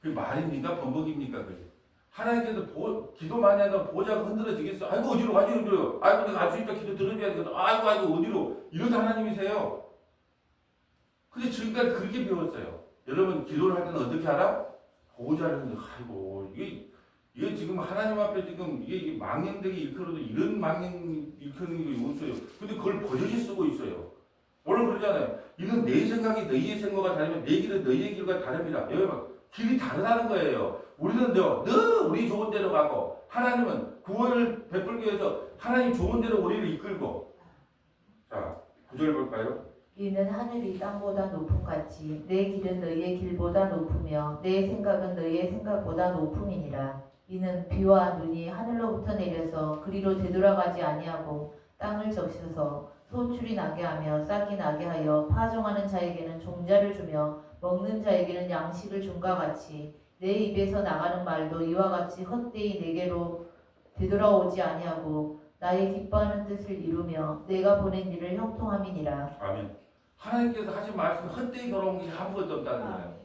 그게 말입니까? 범벅입니까? 그게? 하나님께서 기도 많이 하다 보호자가 흔들어지겠어. 아이고 어디로 가지 흔들어요. 아이고 내가 알 수 있다 기도 들어줘야 되거든. 아이고 어디로. 이런 하나님이세요. 근데 지금까지 그렇게 배웠어요. 여러분 기도를 할 때는 어떻게 하라? 보호자를 흔들어. 아이고 이게 지금 하나님 앞에 지금 이게 망령되게 일컬어도 이런 망령 일컬는 게 없어요. 근데 그걸 버젓이 쓰고 있어요. 원래 그러잖아요. 이는 내 생각이 너희의 생각과 다르면 내 길은 너희의 길과 다릅니다. 여러분 길이 다르다는 거예요. 우리는 늘 우리 좋은 대로 가고 하나님은 구원을 베풀기 위해서 하나님 좋은 대로 우리를 이끌고. 자 9절 볼까요? 이는 하늘이 땅보다 높음 같이 내 길은 너희의 길보다 높으며 내 생각은 너희의 생각보다 높음이니라. 이는 비와 눈이 하늘로부터 내려서 그리로 되돌아가지 아니하고 땅을 적셔서 소출이 나게 하며 싹이 나게 하여 파종하는 자에게는 종자를 주며 먹는 자에게는 양식을 줌과 같이 내 입에서 나가는 말도 이와 같이 헛되이 내게로 되돌아오지 아니하고 나의 기뻐하는 뜻을 이루며 내가 보낸 일을 형통함이니라. 아멘. 하나님께서 하신 말씀 헛되이 돌아온 것이 아무것도 없다는 거예요.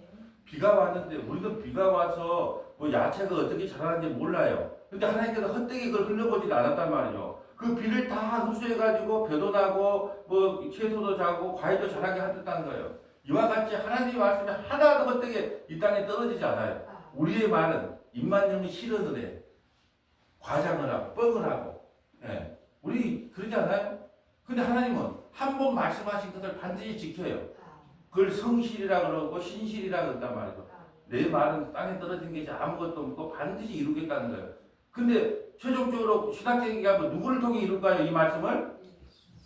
비가 왔는데 우리도 비가 와서 뭐 야채가 어떻게 자라는지 몰라요. 근데 하나님께서 헛되게 그걸 흘려보지도 않았단 말이죠. 그 비를 다 흡수해가지고 벼도 나고 뭐 채소도 자고 과일도 자라게 하셨다는 거예요. 이와 같이 하나님의 말씀이 하나도 헛되게 이 땅에 떨어지지 않아요. 우리의 말은 입만 열면 실언을 해. 과장을 하고 뻥을 하고. 예. 우리 그러지 않아요? 근데 하나님은 한 번 말씀하신 것을 반드시 지켜요. 그걸 성실이라 그러고 신실이라 그런단 말이죠. 내 말은 땅에 떨어진 게 아무것도 없고 반드시 이루겠다는 거예요. 근데 최종적으로 신학적인 하면 누구를 통해 이룰까요? 이 말씀을?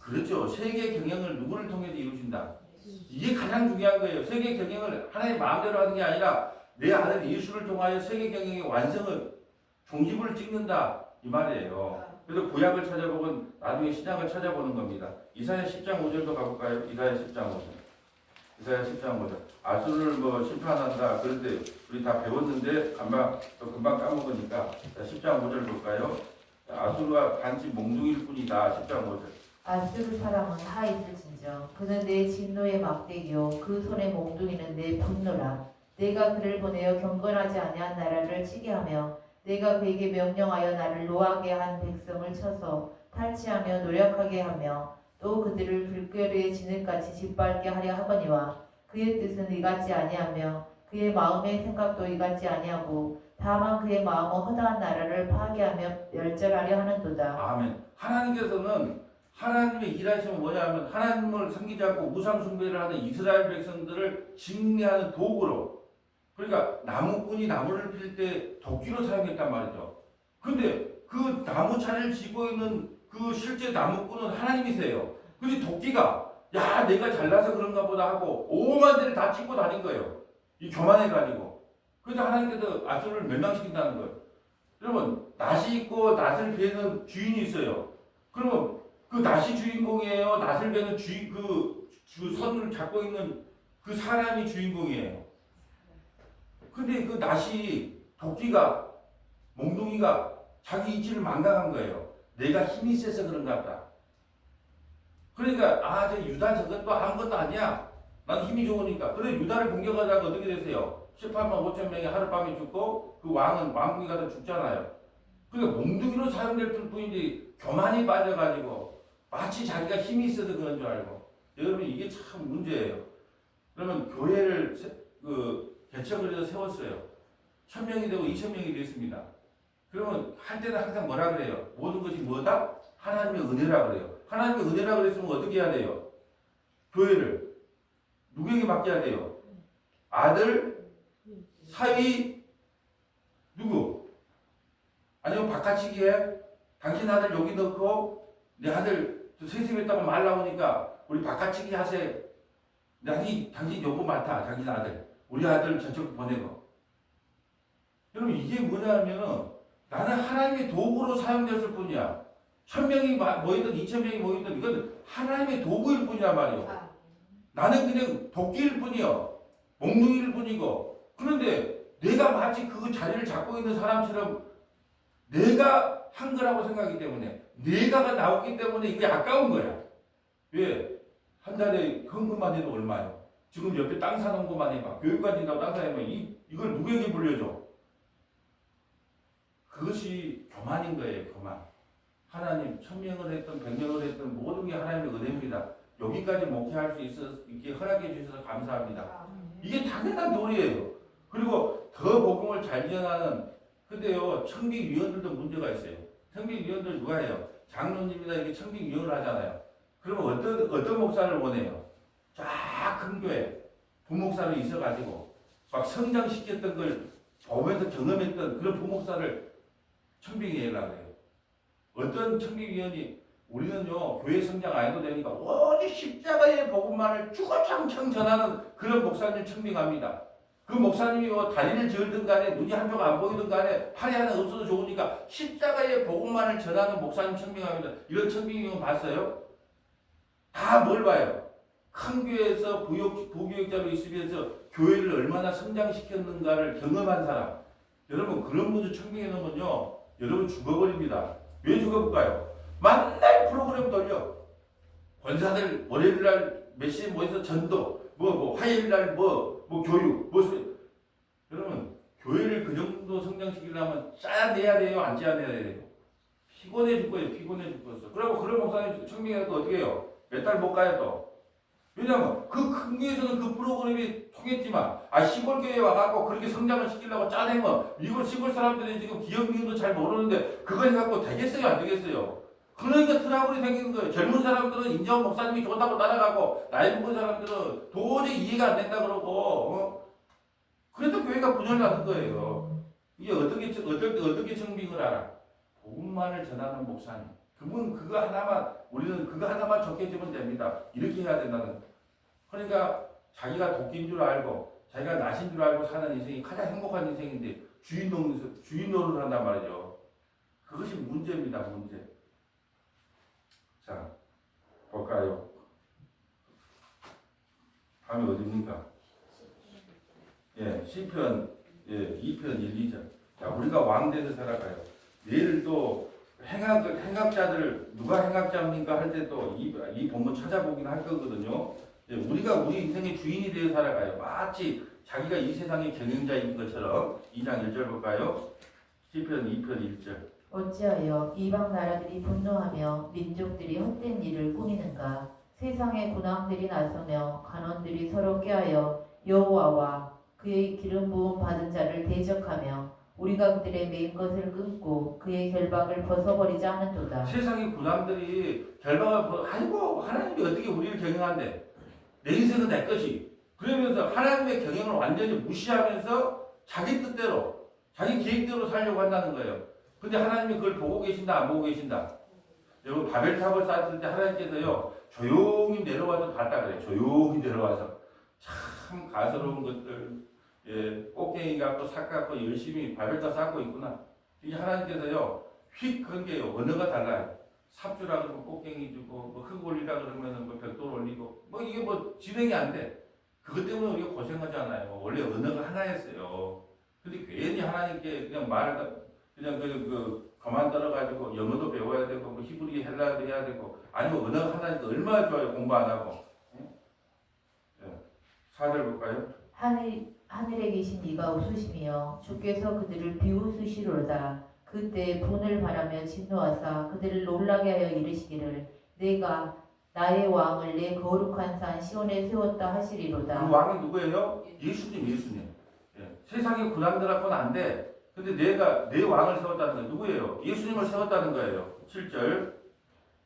그렇죠. 세계 경영을 누구를 통해서 이루신다. 이게 가장 중요한 거예요. 세계 경영을 하나님 마음대로 하는 게 아니라 내 아들 예수를 통하여 세계 경영의 완성을 종집을 찍는다 이 말이에요. 그래서 구약을 찾아보면 나중에 신약을 찾아보는 겁니다. 이사야 10장 5절도 가볼까요? 이사야 10장 5절. 이사야 10장 5절. 아수르를 뭐 심판한다. 그런데 우리 다 배웠는데 금방 까먹으니까 10장 5절 볼까요? 아수르가 단지 몽둥이일 뿐이다. 10장 5절. 아수르 사람은 하 있을진저 그는 내 진노의 막대기요 그 손의 몽둥이는 내 분노라. 내가 그를 보내어 경건하지 아니한 나라를 치게 하며 내가 그에게 명령하여 나를 노하게 한 백성을 쳐서 탈취하며 노력하게 하며 또 그들을 불결의 진흙같이 짓밟게 하려 하거니와 그의 뜻은 이같지 아니하며 그의 마음의 생각도 이같지 아니하고 다만 그의 마음은 허다한 나라를 파괴하며 멸절하려 하는도다. 아멘. 하나님께서는 하나님의 일하시면 뭐냐면 하나님을 섬기지 않고 우상 숭배를 하는 이스라엘 백성들을 진리하는 도구로, 그러니까 나무꾼이 나무를 필 때 도끼로 사용했단 말이죠. 근데 그 나무 차를 쥐고 있는 그 실제 나무꾼은 하나님이세요. 근데 도끼가 야 내가 잘나서 그런가 보다 하고 오만 대를 다 찍고 다닌 거예요. 이 교만해가지고. 그래서 하나님께서 아수르를 멸망시킨다는 거예요. 여러분 낫이 있고 낫을 베는 주인이 있어요. 그러면 그 낫이 주인공이에요? 낫을 베는 그 선을 잡고 있는 그 사람이 주인공이에요. 근데 그 낫이 도끼가 몽둥이가 자기 이치를 망각한 거예요. 내가 힘이 세서 그런가 보다. 그러니까 저 유다 저것도 아무것도 아니야. 난 힘이 좋으니까. 그래 유다를 공격하다가 어떻게 되세요? 18만 5천 명이 하룻밤에 죽고 그 왕은 왕궁에 가서 죽잖아요. 그러니까 몽둥이로 사용될 뿐인지 교만이 빠져가지고 마치 자기가 힘이 있어서 그런 줄 알고. 여러분 이게 참 문제예요. 그러면 교회를 개척을 해서 세웠어요. 1000명이 되고 2000명이 됐습니다. 그러면 할 때는 항상 뭐라 그래요? 모든 것이 뭐다? 하나님의 은혜라 그래요. 하나님의 은혜라 그랬으면 어떻게 해야 돼요? 교회를 누구에게 맡겨야 돼요? 아들, 사위, 누구? 아니면 바깥치기 해? 당신 아들 여기 넣고 내 아들 세습했다고 말 나오니까 우리 바깥치기 하세요. 당신 요거 맡아. 당신 아들. 우리 아들 저쪽 보내고. 여러분 이게 뭐냐면은 나는 하나님의 도구로 사용됐을 뿐이야. 1000명이 모이든 2000명이 모이든 이건 하나님의 도구일 뿐이란 말이에요. 나는 그냥 도끼일 뿐이요. 몽둥이일 뿐이고. 그런데 내가 마치 그 자리를 잡고 있는 사람처럼 내가 한 거라고 생각하기 때문에 내가가 나오기 때문에 이게 아까운 거야. 왜? 한 달에 헌금만 해도 얼마요? 지금 옆에 땅 사놓은 것만 해봐. 교육까지 다고 땅 사놓으면 이걸 누구에게 물려줘? 그것이 교만인 거예요. 교만. 하나님 1000명을 했든 100명을 했든 모든 게 하나님의 은혜입니다. 여기까지 목회할 수 있게 허락해 주셔서 감사합니다. 이게 당연한 도리예요. 그리고 더 복음을 잘 전하는, 근데요 청빙위원들도 문제가 있어요. 청빙위원들 누가 해요? 장로님이나 이렇게 청빙위원을 하잖아요. 그러면 어떤 목사를 원해요? 쫙 큰 교회 부목사로 있어가지고 막 성장시켰던 걸 보면서 경험했던 그런 부목사를 청빙위원이라고 해요. 어떤 청빙위원이 우리는요 교회 성장 안 해도 되니까 오직 십자가의 복음만을 주거창창 전하는 그런 목사님 청빙합니다. 그 목사님이 다리를 저을든 간에 눈이 한쪽 안 보이든 간에 팔이 하나 없어도 좋으니까 십자가의 복음만을 전하는 목사님 청빙합니다. 이런 청빙위원 봤어요? 다 뭘 봐요? 큰 교회에서 부교육자로 있으면서 교회를 얼마나 성장시켰는가를 경험한 사람. 여러분 그런 분들 청빙해 놓으면요 여러분 죽어버립니다. 왜 죽어볼까요? 맨날 프로그램 돌려. 권사들 월요일날 몇 시에 모여서 전도, 화요일날 교육, 교회를 그 정도 성장시키려면 짜내야 돼요? 안 짜내야 돼요? 피곤해 죽 거예요. 피곤해 죽겠어. 그리고 그런 목사님 청명회도 어떻게 해요? 몇 달 못 가요 또. 왜냐면 그 큰 교회에서는 그 프로그램이 통했지만 시골 교회에 와갖고 그렇게 성장을 시키려고 짜낸 거 미국 시골 사람들이 지금 기업 미국도 잘 모르는데 그거 해갖고 되겠어요? 안 되겠어요? 그러니까 트러블이 생기는 거예요. 젊은 사람들은 인정 목사님이 좋다고 따라가고 나이 먹은 사람들은 도저히 이해가 안 된다 그러고 그래서 교회가 분열나는 거예요. 이게 어떻게 청빙을 알아? 복음만을 전하는 목사님. 그분 그거 하나만 우리는 그거 하나만 적혀지면 됩니다. 이렇게 해야 된다는 거예요. 그러니까 자기가 도끼인 줄 알고 자기가 낫인 줄 알고 사는 인생이 가장 행복한 인생인데 주인 노릇을 한단 말이죠. 그것이 문제입니다. 문제. 자, 볼까요? 다음이 어디입니까? 예, 시편 2편 1, 2절. 자, 우리가 왕 돼서 살아가요. 내일 또 행악자들 누가 행악자입니까 할 때 또 이 본문 찾아보긴 할 거거든요. 예, 우리가 우리 인생의 주인이 되어 살아가요. 마치 자기가 이 세상의 경영자인 것처럼 2장 1절 볼까요? 시편 2편 1절. 어찌하여 이방 나라들이 분노하며 민족들이 헛된 일을 꾸미는가? 세상의 군왕들이 나서며 간원들이 서로 꾀하여 여호와와 그의 기름 부음 받은 자를 대적하며 우리가 그들의 메인 것을 끊고 그의 결박을 벗어버리자 하는도다. 세상의 군왕들이 결박을 아이고 하나님이 어떻게 우리를 경영한대? 내 인생은 내 것이. 그러면서 하나님의 경영을 완전히 무시하면서 자기 뜻대로 자기 계획대로 살려고 한다는 거예요. 근데 하나님이 그걸 보고 계신다 안 보고 계신다? 여러분 바벨탑을 쌓을 때 하나님께서요 조용히 내려와서 봤다 그래요. 조용히 내려와서 참 가소로운 것들 꽃갱이 갖고 삭 갖고 열심히 바벨탑 쌓고 있구나. 이게 하나님께서요 휙 그런 게요 언어가 달라요. 삽주라 그러면 꽃갱이 주고 뭐 흙 올리라 그러면 뭐 벽돌 올리고 뭐 이게 뭐 진행이 안 돼. 그것 때문에 우리가 고생하잖아요. 원래 언어가 하나였어요. 근데 괜히 하나님께 그냥 그냥 그만 떨어가지고 영어도 배워야 되고 뭐 히브리 헬라어도 해야 되고 아니면 언어가 하나니까 얼마나 좋아요. 공부 안 하고. 4절 볼까요? 하늘에 계신 이가 웃으시며 주께서 그들을 비웃으시로다. 그때 분을 바라며 진노하사 그들을 놀라게 하여 이르시기를 내가 나의 왕을 내 거룩한 산 시온에 세웠다 하시리로다. 그 왕이 누구예요? 예수님. 세상의 군왕들하고는 안 돼. 근데 내가 내 왕을 세웠다는 거예요. 누구예요? 예수님을 세웠다는 거예요. 7절.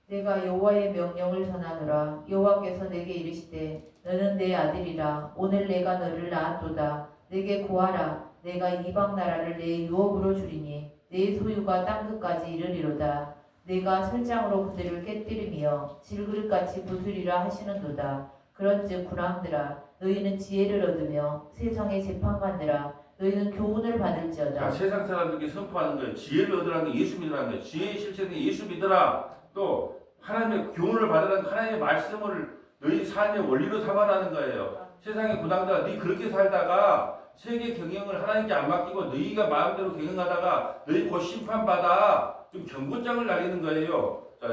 내가 여호와의 명령을 전하노라. 여호와께서 내게 이르시되 너는 내 아들이라. 오늘 내가 너를 낳았도다. 내게 구하라. 내가 이방 나라를 내 유업으로 주리니 내 소유가 땅끝까지 이르리로다. 내가 철장으로 그들을 깨뜨리며 질그릇같이 부수리라 하시는도다. 그런즉 군왕들아 너희는 지혜를 얻으며 세상의 재판관들아 너희는 교훈을 받을지어다. 자, 세상 사람들에게 선포하는 거예요. 지혜를 얻으라는 게 예수 믿으라는 거예요. 지혜의 실체는 예수 믿으라. 또 하나님의 교훈을 받으라는 하나님의 말씀을 너희 삶의 원리로 삼아라는 거예요. 세상의 군왕들아 네 그렇게 살다가 세계 경영을 하나님께 안 맡기고 너희가 마음대로 경영하다가 너희 곧 심판받아. 좀 경고장을 날리는 거예요. 자,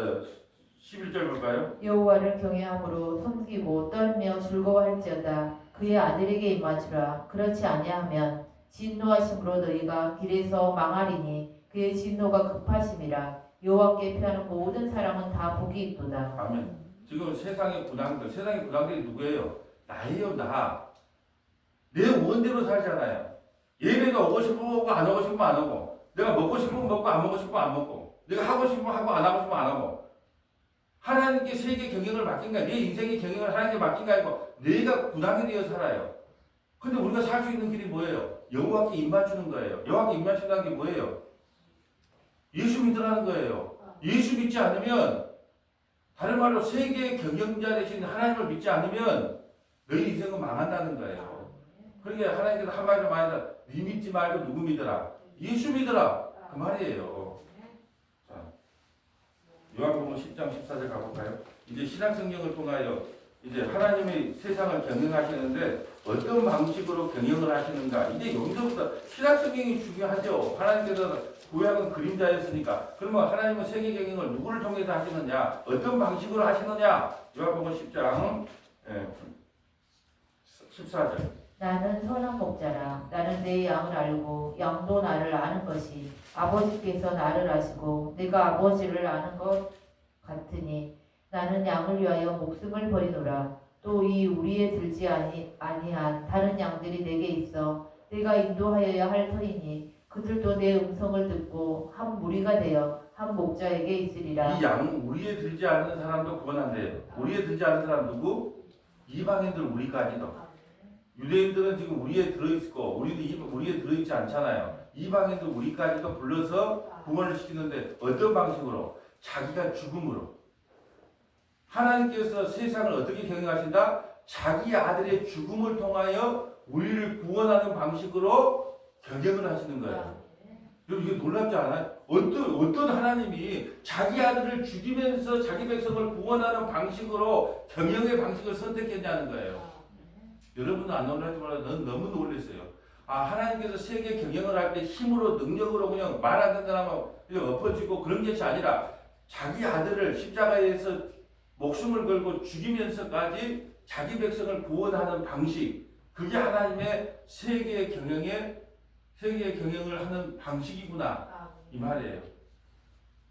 11절 볼까요? 여호와를 경외함으로 섬기고 떨며 즐거워할지어다. 그의 아들에게 임하주라. 그렇지 아니하면 진노하심으로 너희가 길에서 망하리니 그의 진노가 급하심이라. 여호와께 피하는 모든 사람은 다 복이 있도다. 아멘. 지금 세상의 군왕들이 누구예요? 나예요, 나. 내 원대로 살잖아요. 예배가 오고 싶으면 오고 안 오고 싶으면 안 오고 내가 먹고 싶으면 먹고 안 먹고 싶으면 안 먹고 내가 하고 싶으면 하고 안 하고 싶으면 안 하고 하나님께 세계 경영을 맡긴 거야. 내 인생의 경영을 하나님께 맡긴 거 아니고 내가 군왕이 되어 살아요. 근데 우리가 살 수 있는 길이 뭐예요? 여호와께 입 맞추는 거예요. 여호와께 입 맞춘다는 게 뭐예요? 예수 믿으라는 거예요. 예수 믿지 않으면 다른 말로 세계의 경영자 되신 하나님을 믿지 않으면 너희 인생은 망한다는 거예요. 그러니까 하나님께서 한마디로 말해서 네 믿지 말고 누구 믿어라? 예수 믿어라. 그 말이에요. 자, 요한복음 10장 14절 가볼까요? 이제 신약성경을 통하여 이제 하나님의 세상을 경영하시는데 어떤 방식으로 경영을 하시는가? 이제 여기서부터 신약성경이 중요하죠. 하나님께서 구약은 그림자였으니까 그러면 하나님은 세계 경영을 누구를 통해서 하시느냐? 어떤 방식으로 하시느냐? 요한복음 10장 14절. 나는 선한 목자라. 나는 내 양을 알고 양도 나를 아는 것이 아버지께서 나를 아시고 내가 아버지를 아는 것 같으니 나는 양을 위하여 목숨을 버리노라. 또 이 우리에 들지 아니한 다른 양들이 내게 있어 내가 인도하여야 할 터이니 그들도 내 음성을 듣고 한 무리가 되어 한 목자에게 있으리라. 이 양 우리에 들지 않는 사람도 구원한대요. 우리에 들지 않는 사람 누구? 이방인들 우리까지도. 유대인들은 지금 우리에 들어있고 우리도 우리에 들어있지 않잖아요. 이방인들 우리까지도 불러서 구원을 시키는데 어떤 방식으로? 자기가 죽음으로. 하나님께서 세상을 어떻게 경영하신다? 자기 아들의 죽음을 통하여 우리를 구원하는 방식으로 경영을 하시는 거예요. 여러분 이거 놀랍지 않아요? 어떤 하나님이 자기 아들을 죽이면서 자기 백성을 구원하는 방식으로 경영의 방식을 선택했냐는 거예요. 여러분은 안 놀랄지 몰라도 넌 너무 놀랐어요. 아, 하나님께서 세계 경영을 할 때 힘으로 능력으로 그냥 말 안 듣는 사람은 그냥 엎어지고 그런 것이 아니라 자기 아들을 십자가에서 목숨을 걸고 죽이면서까지 자기 백성을 구원하는 방식, 그게 하나님의 세계 경영을 하는 방식이구나 이 말이에요.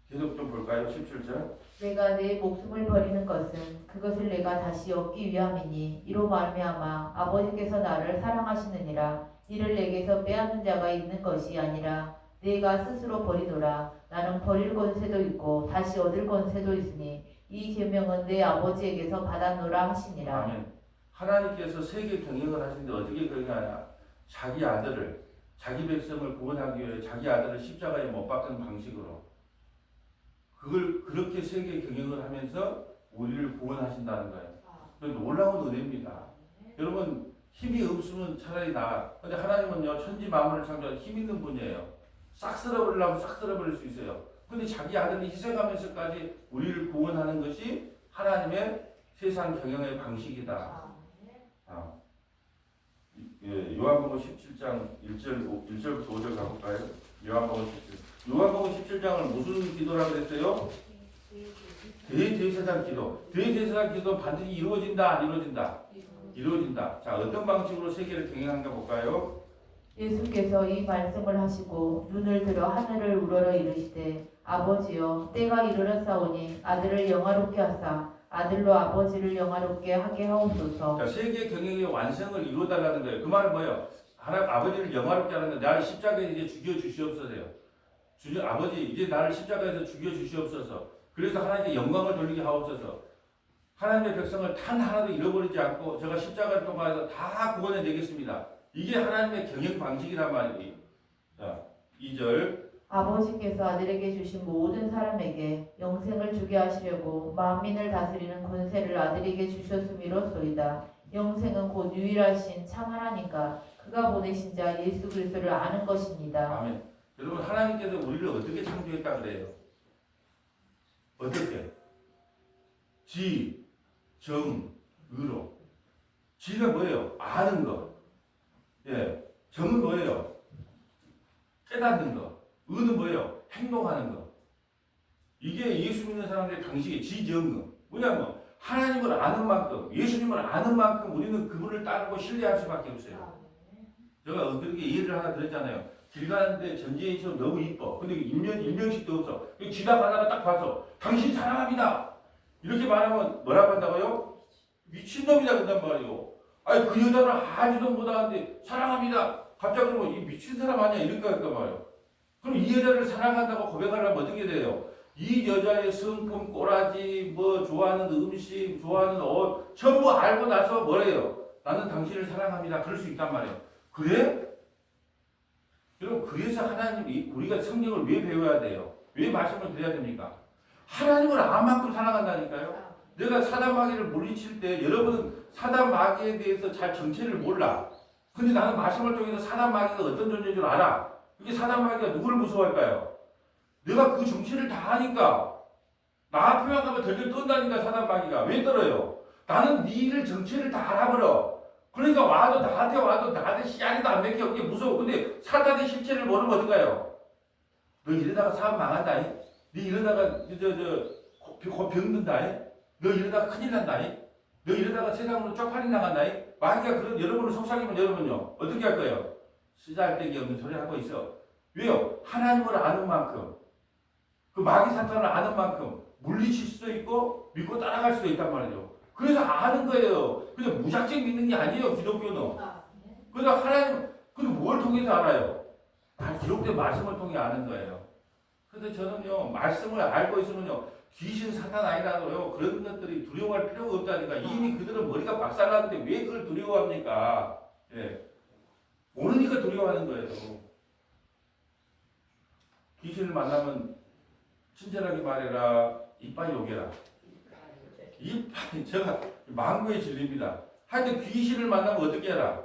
계속 좀 볼까요? 17절. 내가 내 목숨을 버리는 것은 그것을 내가 다시 얻기 위함이니 이로 말미암아 아버지께서 나를 사랑하시느니라. 이를 내게서 빼앗는 자가 있는 것이 아니라 내가 스스로 버리노라. 나는 버릴 권세도 있고 다시 얻을 권세도 있으니 이 계명은 내 아버지에게서 받았노라 하시니라. 아멘. 하나님께서 세계 경영을 하시는데 어떻게 경영하냐? 자기 아들을, 자기 백성을 구원하기 위해 자기 아들을 십자가에 못 박는 방식으로 그걸 그렇게 세계 경영을 하면서 우리를 구원하신다는 거예요. 놀라운 은혜입니다. 여러분 힘이 없으면 차라리 나아. 근데 하나님은요 천지 만물을 창조한 힘 있는 분이에요. 싹 쓸어버리려면 싹 쓸어버릴 수 있어요. 근데 자기 아들을 희생하면서까지 우리를 구원하는 것이 하나님의 세상 경영의 방식이다. 예, 요한복음 17장 1절부터 5절 가볼까요? 요한복음 17장을 무슨 기도라고 그랬어요? 대제사장 기도. 대제사장 기도 반드시 이루어진다, 안 이루어진다? 이루어진다. 자, 어떤 방식으로 세계를 경영한가 볼까요? 예수께서 이 말씀을 하시고 눈을 들어 하늘을 우러러 이르시되 아버지여 때가 이르렀사오니 아들을 영화롭게 하사 아들로 아버지를 영화롭게 하게 하옵소서. 자, 세계 경영의 완성을 이루어달라는 거예요. 그 말은 뭐예요? 하나님 아버지를 영화롭게 하는 거. 나를 십자가에 이제 죽여 주시옵소서요. 아버지 이제 나를 십자가에서 죽여 주시옵소서. 그래서 하나님께 영광을 돌리게 하옵소서. 하나님의 백성을 단 하나도 잃어버리지 않고 제가 십자가를 통해서 다 구원해 내겠습니다. 이게 하나님의 경영 방식이란 말이에요. 자, 2절. 아버지께서 아들에게 주신 모든 사람에게 영생을 주게 하시려고 만민을 다스리는 권세를 아들에게 주셨음이로소이다. 영생은 곧 유일하신 참 하나님과 그가 보내신 자 예수 그리스도를 아는 것입니다. 아멘. 여러분 하나님께서 우리를 어떻게 창조했다 그래요? 어떻게? 지, 정, 의로. 지는 뭐예요? 아는 것. 예. 정은 뭐예요? 깨닫는 것. 의는 뭐예요? 행동하는 것. 이게 예수 믿는 사람들의 방식이 지정금. 뭐냐면 하나님을 아는 만큼, 예수님을 아는 만큼 우리는 그분을 따르고 신뢰할 수밖에 없어요. 제가 그렇게 예를 하나 드렸잖아요. 길 가는데 전지현처럼 너무 이뻐. 근데 일면식도 없어. 지나가다가 딱 봐서 당신 사랑합니다. 이렇게 말하면 뭐라고 한다고요? 미친놈이다 그단 말이요. 아니 그 여자를 아지도 못하는데 사랑합니다. 갑자기 그러면 이 미친 사람 아니야 이럴까 할까 말이요. 그럼 이 여자를 사랑한다고 고백하려면 어떻게 돼요? 이 여자의 성품, 꼬라지, 뭐 좋아하는 음식, 좋아하는 옷 전부 알고 나서 뭐래요? 나는 당신을 사랑합니다. 그럴 수 있단 말이에요. 그래? 여러분 그래서 하나님이 우리가 성경을 왜 배워야 돼요? 왜 말씀을 드려야 됩니까? 하나님을 안만큼 사랑한다니까요. 내가 사단 마귀를 물리칠 때 여러분은 사단 마귀에 대해서 잘 정체를 몰라. 근데 나는 말씀을 통해서 사단 마귀가 어떤 존재인 줄 알아. 이게 사단 마귀가 누구를 무서워할까요? 내가 그 정체를 다 아니까 나 앞에만 가면 덜덜 떤다니까 사단 마귀가. 왜 떨어요? 나는 네 일을 정체를 다 알아버려. 그러니까 나한테 씨알이도 안 맺혀. 그게 무서워. 근데 사단의 실체를 모르면 어떡해요? 너 이러다가 사업 망한다. 너 이러다가 병든다. 너 이러다가 큰일 난다. 너 이러다가 세상으로 쪽팔리 나간다이? 마귀가 그런 여러분을 속삭이면 여러분요 어떻게 할 거예요? 쓰잘데기 없는 소리 하고 있어. 왜요? 하나님을 아는 만큼 그 마귀 사탄을 아는 만큼 물리칠 수도 있고 믿고 따라갈 수도 있단 말이죠. 그래서 아는 거예요. 그냥 무작정 믿는 게 아니에요. 기독교는. 그래서 하나님 그리고 뭘 통해서 알아요? 기록된 말씀을 통해 아는 거예요. 그래서 저는요 말씀을 알고 있으면요 귀신 사탄 아니라도요 그런 것들이 두려워할 필요가 없다니까. 이미 그들은 머리가 박살났는데 왜 그걸 두려워합니까? 예. 모르니까 두려워하는 거예요. 귀신을 만나면 친절하게 말해라. 이빨 요개라. 이빨 제가 망고에 질립니다. 하여튼 귀신을 만나면 어떻게 해라?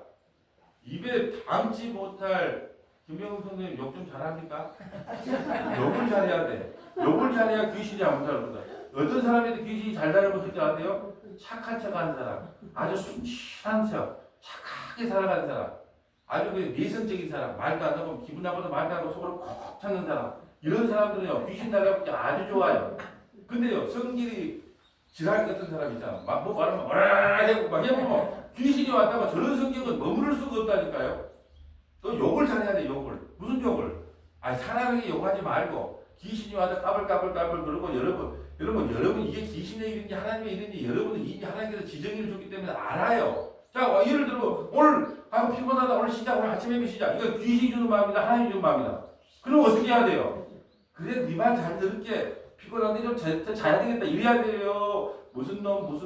입에 담지 못할 김병훈 선생님 욕 좀 잘합니까? 욕을 잘해야 돼. 욕을 잘해야 귀신이 안 따르거든. 어떤 사람한테 귀신이 잘 따르면 어떻게 하세요? 착한 척하는 사람, 아주 순치한 척, 착하게 살아가는 사람, 아주 그 내성적인 사람, 말도 안 하고 기분 나빠도 말도 안 하고 속으로 콕 찾는 사람, 이런 사람들은요 귀신 따라잡기 아주 좋아요. 근데요 성질이 지랄 같은 사람 있잖아. 막 뭐 말하면 하고 막 해보면 귀신이 왔다고 저런 성격은 머무를 수가 없다니까요. 또 욕을 잘해야 돼. 욕을 무슨 욕을? 아니 사람에게 욕하지 말고 귀신이 와서 까불까불 그러고 여러분 이게 귀신의 일인지 하나님의 일인지 여러분은 이미 하나님께서 지정의를 줬기 때문에 알아요. 자 예를 들어 오늘 피곤하다 오늘 아침 예배 시작 이거 귀신이 주는 마음이다 하나님이 주는 마음이다. 그럼 어떻게 해야 돼요? 그래 네 말 잘 들을게. 피곤한데 좀 자야 되겠다 이래야 돼요. 무슨 놈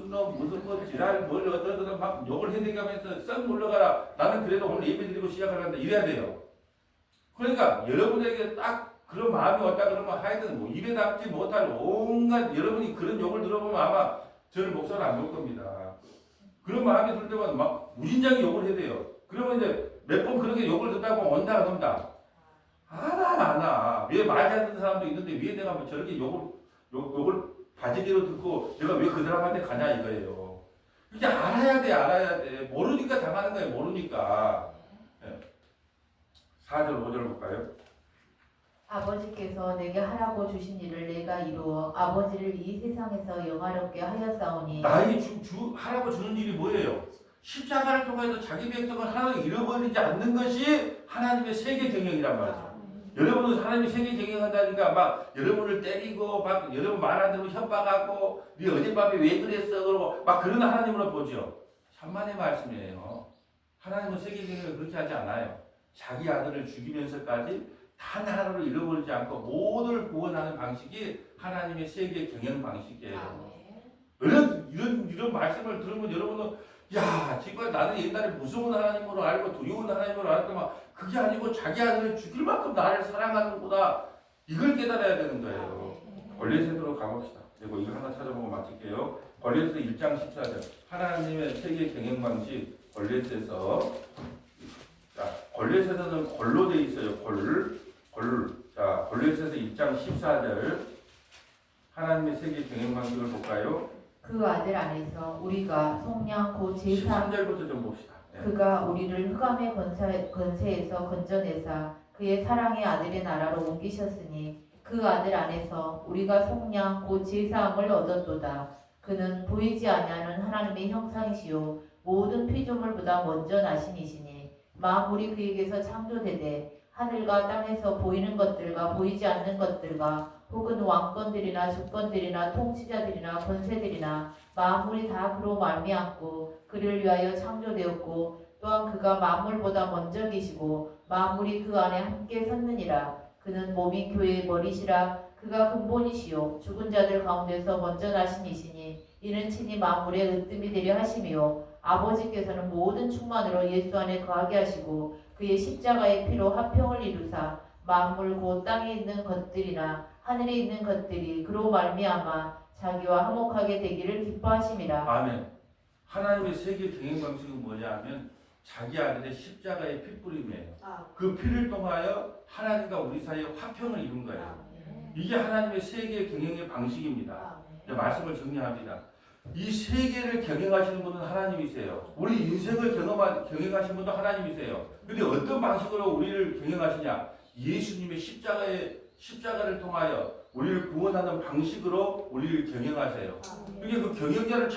지랄 뭘 어쩌고 막 욕을 해대가면서 썩 물러가라. 나는 그래도 오늘 예배 드리고 시작하란다 이래야 돼요. 그러니까 여러분에게 딱 그런 마음이 왔다 그러면 하여튼 뭐 입에 담지 못할 온갖 여러분이 그런 욕을 들어보면 아마 저를 목소리 안 놓을 겁니다. 그런 마음이 들 때마다 막 무진장이 욕을 해야 돼요. 그러면 이제 몇 번 그렇게 욕을 듣다 보면 온다 그런다. 안 와. 왜 말지 않는 사람도 있는데 왜 내가 뭐 저렇게 욕을 바지기로 듣고 내가 왜 그 사람한테 가냐 이거예요. 이게 알아야 돼. 모르니까 당하는 거예요. 모르니까. 네. 4절 5절 볼까요? 아버지께서 내게 하라고 주신 일을 내가 이루어 아버지를 이 세상에서 영화롭게 하였사오니 나에게 하라고 주는 일이 뭐예요? 십자가를 통해서 자기 백성을 하나도 잃어버리지 않는 것이 하나님의 세계 경영이란 말이죠. 여러분은 하나님이 세계 경영한다니까 막 여러분을 때리고 막 여러분 말 안 들으면 협박하고 네 어젯밤에 왜 그랬어 그러고 막 그런 하나님으로 보죠. 천만의 말씀이에요. 하나님은 세계 경영을 그렇게 하지 않아요. 자기 아들을 죽이면서까지 단 하나를 잃어버리지 않고 모두를 구원하는 방식이 하나님의 세계 경영 방식이에요. 이런 말씀을 들으면 여러분은 야 지금 나는 옛날에 무서운 하나님으로 알고 두려운 하나님으로 알았더만 그게 아니고 자기 아들을 죽일 만큼 나를 사랑하는구나 이걸 깨달아야 되는 거예요. 골로새서로 가봅시다. 그리고 이거 하나 찾아보고 마칠게요. 골로새 1장 14절 하나님의 세계 경영 방식 골로새서. 자 골로새서는 골로 돼 있어요. 자 골로새서 1장 14절 하나님의 세계 경영 방식을 볼까요? 그 아들 안에서 우리가 속량 곧 제사 13절부터 좀 봅시다. 네. 그가 우리를 흑암의 권세에서 건져내사 그의 사랑의 아들의 나라로 옮기셨으니 그 아들 안에서 우리가 속량 곧 제사함을 얻었도다. 그는 보이지 아니하는 하나님의 형상이시요 모든 피조물보다 먼저 나신 이시니 만물이 그에게서 창조되되 하늘과 땅에서 보이는 것들과 보이지 않는 것들과 혹은 왕권들이나 주권들이나 통치자들이나 권세들이나 만물이 다 그로 말미암고 그를 위하여 창조되었고 또한 그가 만물보다 먼저 계시고 만물이 그 안에 함께 섰느니라. 그는 몸이 교회의 머리시라. 그가 근본이시요 죽은 자들 가운데서 먼저 나신 이시니 이는 친히 만물의 으뜸이 되려 하심이요 아버지께서는 모든 충만으로 예수 안에 거하게 하시고 그의 십자가의 피로 화평을 이루사 만물 곧 땅에 있는 것들이나 하늘에 있는 것들이 그로 말미암아 자기와 화목하게 되기를 기뻐하심이라. 아멘. 하나님의 세계 경영 방식은 뭐냐면 자기 아들의 십자가의 피뿌림이에요. 그 피를 통하여 하나님과 우리 사이에 화평을 이룬 거예요. 이게 하나님의 세계 경영의 방식입니다. 이제 말씀을 정리합니다. 이 세계를 경영하시는 분은 하나님이세요. 우리 인생을 경영하시는 분도 하나님이세요. 근데 어떤 방식으로 우리를 경영하시냐? 예수님의 십자가를 통하여 우리를 구원하는 방식으로 우리를 경영하세요. 그게 그 경영자를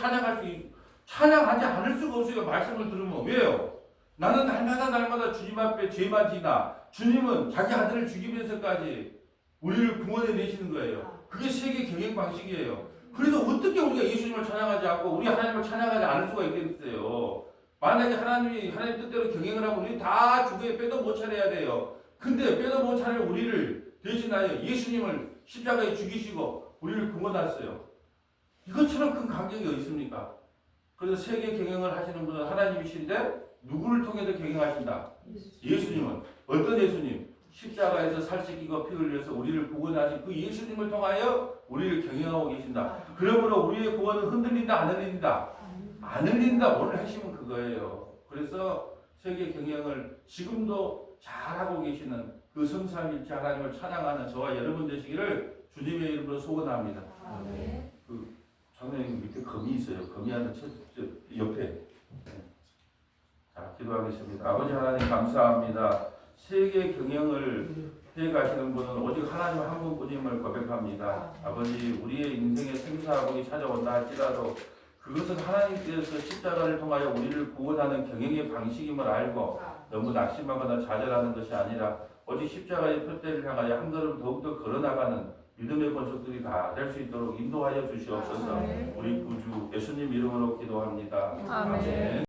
찬양하지 않을 수가 없어요. 말씀을 들으면. 왜요? 나는 날마다 주님 앞에 죄만 지나 주님은 자기 아들을 죽이면서까지 우리를 구원해 내시는 거예요. 그게 세계 경영 방식이에요. 그래서 어떻게 우리가 예수님을 찬양하지 않고 우리 하나님을 찬양하지 않을 수가 있겠어요? 만약에 하나님 뜻대로 경영을 하고 우리 다 주교에 빼도 못 차려야 돼요. 근데 빼도 못 차릴 우리를 대신하여 예수님을 십자가에 죽이시고 우리를 구원하셨어요. 이것처럼 큰 감격이 어디 있습니까? 그래서 세계 경영을 하시는 분은 하나님이신데 누구를 통해서 경영하신다? 예수님은 어떤 예수님? 십자가에서 살찌기고 피 흘려서 우리를 구원하신 그 예수님을 통하여 우리를 경영하고 계신다. 그러므로 우리의 구원은 흔들린다, 안 흔들린다? 안 흔들린다. 오늘 핵심은 그거예요. 그래서 세계 경영을 지금도 잘하고 계시는 그 성삼일체 하나님을 찬양하는 저와 여러분 되시기를 주님의 이름으로 소원합니다. 그 장로님 밑에 검이 있어요. 검이 하는 옆에. 자, 기도하겠습니다. 아버지 하나님 감사합니다. 세계 경영을 해 가시는 분은 오직 하나님 한 분뿐임을 고백합니다. 아버지, 우리의 인생에 생사하고이 찾아온다 할지라도 그것은 하나님께서 십자가를 통하여 우리를 구원하는 경영의 방식임을 알고 너무 낙심하거나 좌절하는 것이 아니라 오직 십자가의 표대를 향하여 한 걸음 더욱더 걸어나가는 믿음의 권속들이 다 될 수 있도록 인도하여 주시옵소서. 우리 구주 예수님 이름으로 기도합니다. 아멘.